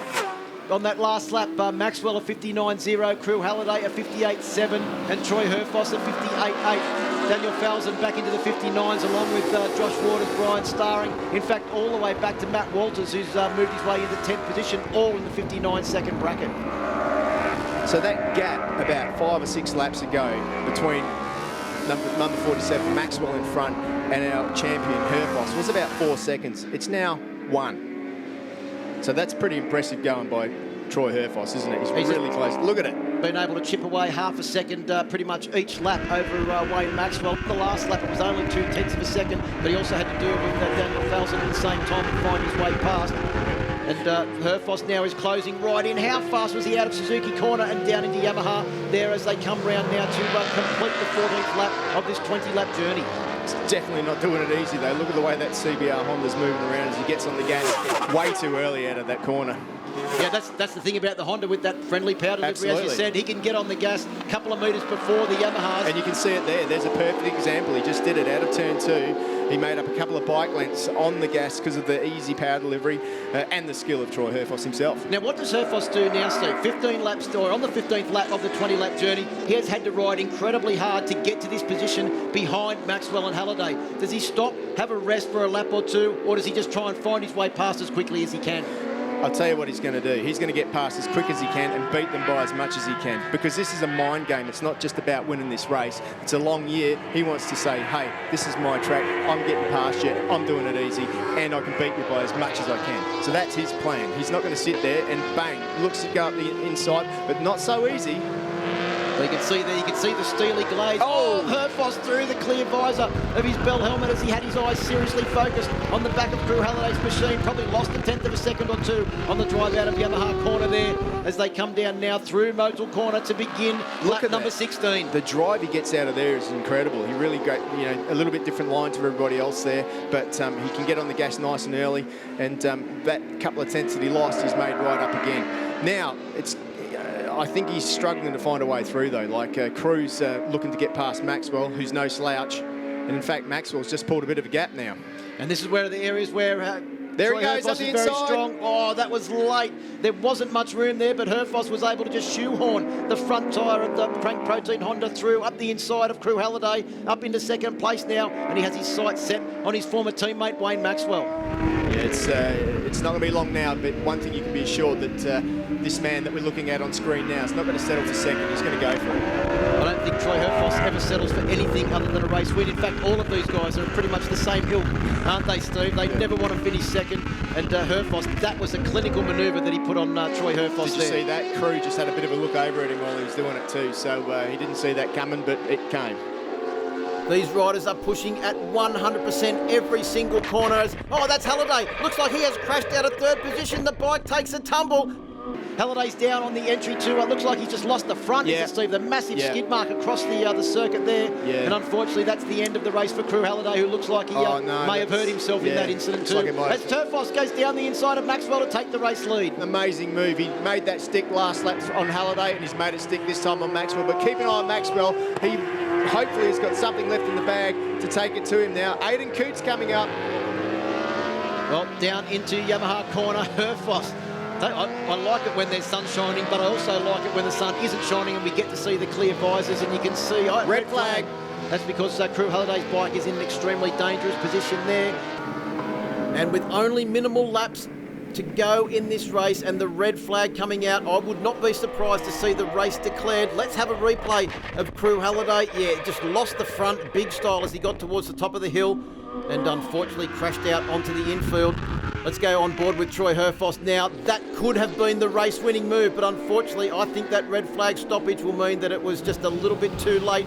On that last lap, Maxwell a 59.0, Crew Halliday a 58.7, and Troy Herfoss a 58.8. Daniel Falzon back into the 59s along with Josh Waters, Brian Starring. In fact, all the way back to Matt Walters, who's moved his way into 10th position, all in the 59-second bracket. So that gap about 5 or 6 laps ago between number 47, Maxwell in front, and our champion, Herfoss, was about 4 seconds. It's now 1. So that's pretty impressive going by Troy Herfoss, isn't it? He's really close. Look at it. Been able to chip away half a second pretty much each lap over Wayne Maxwell. The last lap it was only 0.2 of a second, but he also had to do it with Daniel Falzon at the same time and find his way past. And Herfoss now is closing right in. How fast was he out of Suzuki corner and down into Yamaha there as they come round now to complete the 14th lap of this 20-lap journey? It's definitely not doing it easy, though. Look at the way that CBR Honda's moving around as he gets on the gas way too early out of that corner. Yeah, that's the thing about the Honda with that friendly power delivery. Absolutely. As you said, he can get on the gas a couple of metres before the Yamahas. And you can see it there. There's a perfect example. He just did it out of turn 2. He made up a couple of bike lengths on the gas because of the easy power delivery and the skill of Troy Herfoss himself. Now, what does Herfoss do now, Steve? 15 laps, or on the 15th lap of the 20-lap journey, he has had to ride incredibly hard to get to this position behind Maxwell and Halliday. Does he stop, have a rest for a lap or two, or does he just try and find his way past as quickly as he can? I'll tell you what he's going to do. He's going to get past as quick as he can and beat them by as much as he can, because this is a mind game. It's not just about winning this race. It's a long year. He wants to say, hey, this is my track. I'm getting past you. I'm doing it easy, and I can beat you by as much as I can. So that's his plan. He's not going to sit there and bang, looks to go up the inside, but not so easy. Well, you can see there, you can see the steely glaze. Oh, Herfoss through the clear visor of his bell helmet as he had his eyes seriously focused on the back of Crew Halliday's machine. Probably lost a 1/10 of a second or two on the drive out of Yamaha corner there as they come down now through Motul corner to begin lap number 16. The drive he gets out of there is incredible. He really got, a little bit different line to everybody else there, but he can get on the gas nice and early, and that couple of tenths that he lost, he's made right up again. Now, I think he's struggling to find a way through, though. Like Crew's looking to get past Maxwell, who's no slouch. And in fact, Maxwell's just pulled a bit of a gap now. And this is where the areas where there Troy he goes Herfoss up the is very inside. strong. Oh, that was late. There wasn't much room there, but Herfoss was able to just shoehorn the front tyre of the Crank Protein Honda through up the inside of Crew Halliday, up into second place now, and he has his sights set on his former teammate Wayne Maxwell. Yeah, it's not going to be long now, but one thing you can be assured that this man that we're looking at on screen now is not going to settle for second. He's going to go for it. I don't think Troy Herfoss ever settles for anything other than a race win. In fact, all of these guys are pretty much the same ilk, aren't they, Steve? They never want to finish second. And Herfoss, that was a clinical manoeuvre that he put on Troy Herfoss. Did you see that? Crew just had a bit of a look over at him while he was doing it too, so he didn't see that coming, but it came. These riders are pushing at 100% every single corner. Oh, that's Halliday. Looks like he has crashed out of third position. The bike takes a tumble. Halliday's down on the entry too. It looks like he's just lost the front, isn't it, Steve? The massive skid mark across the circuit there. Yeah. And unfortunately, that's the end of the race for Crew Halliday, who looks like he may have hurt himself in that incident too. As Herfoss goes down the inside of Maxwell to take the race lead. Amazing move. He made that stick last lap on Halliday, and he's made it stick this time on Maxwell. But keep an eye on Maxwell. He hopefully has got something left in the bag to take it to him now. Aidan Coote's coming up. Well, down into Yamaha corner, Herfoss. I like it when there's sun shining, but I also like it when the sun isn't shining and we get to see the clear visors, and you can see... Red flag. That's because Crew Halliday's bike is in an extremely dangerous position there. And with only minimal laps to go in this race, and the red flag coming out. I would not be surprised to see the race declared. Let's have a replay of Crew Halliday. Yeah, just lost the front big style as he got towards the top of the hill and unfortunately crashed out onto the infield. Let's go on board with Troy Herfoss now. That could have been the race-winning move, but unfortunately I think that red flag stoppage will mean that it was just a little bit too late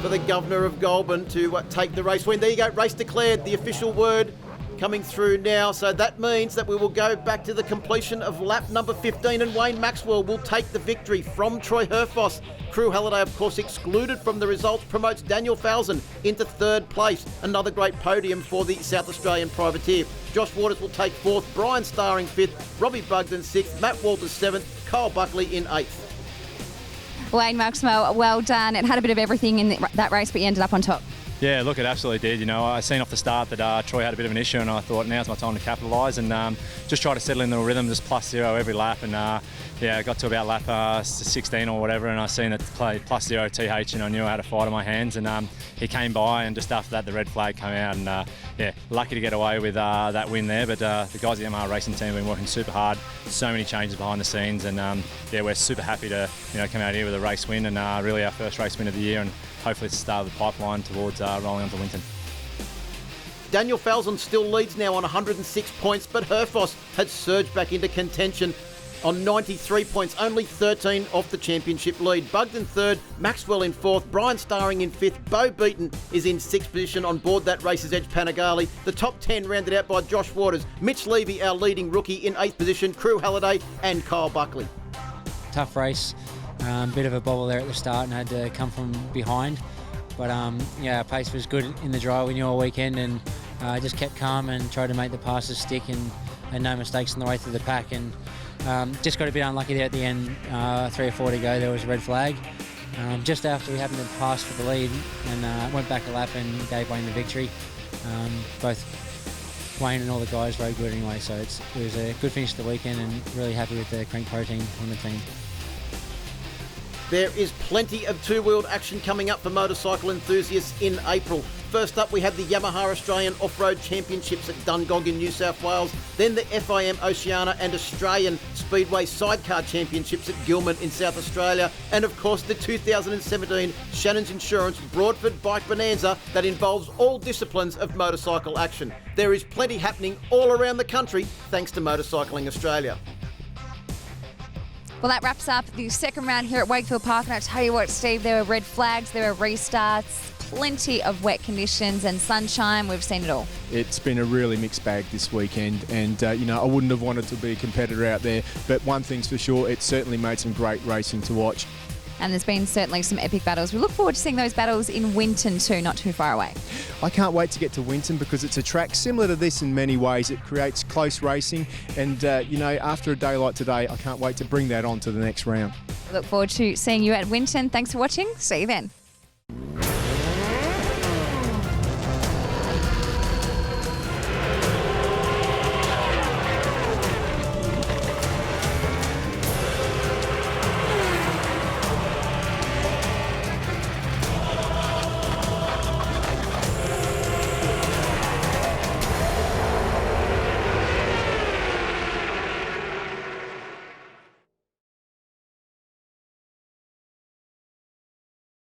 for the governor of Goulburn to take the race win. There you go, race declared, the official word coming through now. So that means that we will go back to the completion of lap number 15, and Wayne Maxwell will take the victory from Troy Herfoss. Crew Halliday, of course, excluded from the results, promotes Daniel Falzon into third place. Another great podium for the South Australian privateer. Josh Waters will take fourth, Brian Starring fifth, Robbie Bugden sixth, Matt Walters seventh, Kyle Buckley in eighth. Wayne Maxwell, well done. It had a bit of everything in that race, but you ended up on top. Yeah, look, it absolutely did. You know, I seen off the start that Troy had a bit of an issue, and I thought now's my time to capitalise and just try to settle in the rhythm, just +0 every lap. And yeah, I got to about lap 16 or whatever, and I seen it play +0 TH, and I knew I had a fight on my hands. And he came by, and just after that, the red flag came out. And yeah, lucky to get away with that win there. But the guys at the Yamaha Racing team have been working super hard. So many changes behind the scenes, and yeah, we're super happy to come out here with a race win, and really our first race win of the year. And hopefully it's the start of the pipeline towards rolling onto Winton. Daniel Falzon still leads now on 106 points, but Herfoss has surged back into contention on 93 points, only 13 off the championship lead. Bugden third, Maxwell in fourth, Brian Starring in fifth, Bo Beaton is in sixth position on board that Racer's Edge Panigale. The top 10 rounded out by Josh Waters, Mitch Levy, our leading rookie, in eighth position, Crew Halliday and Kyle Buckley. Tough race. Bit of a bobble there at the start and had to come from behind. But yeah, our pace was good in the dry. We knew all weekend and just kept calm and tried to make the passes stick and no mistakes on the way through the pack. And just got a bit unlucky there at the end. 3 or 4 to go, there was a red flag. Just after we happened to pass for the lead and went back a lap and gave Wayne the victory. Both Wayne and all the guys rode good anyway, so it was a good finish to the weekend and really happy with the crank protein on the team. There is plenty of two-wheeled action coming up for motorcycle enthusiasts in April. First up, we have the Yamaha Australian Off-Road Championships at Dungog in New South Wales, then the FIM Oceania and Australian Speedway Sidecar Championships at Gilman in South Australia, and of course the 2017 Shannon's Insurance Broadford Bike Bonanza that involves all disciplines of motorcycle action. There is plenty happening all around the country thanks to Motorcycling Australia. Well, that wraps up the second round here at Wakefield Park. And I tell you what, Steve, there were red flags, there were restarts, plenty of wet conditions and sunshine. We've seen it all. It's been a really mixed bag this weekend, and I wouldn't have wanted to be a competitor out there, but one thing's for sure, it certainly made some great racing to watch. And there's been certainly some epic battles. We look forward to seeing those battles in Winton too, not too far away. I can't wait to get to Winton because it's a track similar to this in many ways. It creates close racing, and after a day like today, I can't wait to bring that on to the next round. We look forward to seeing you at Winton. Thanks for watching. See you then.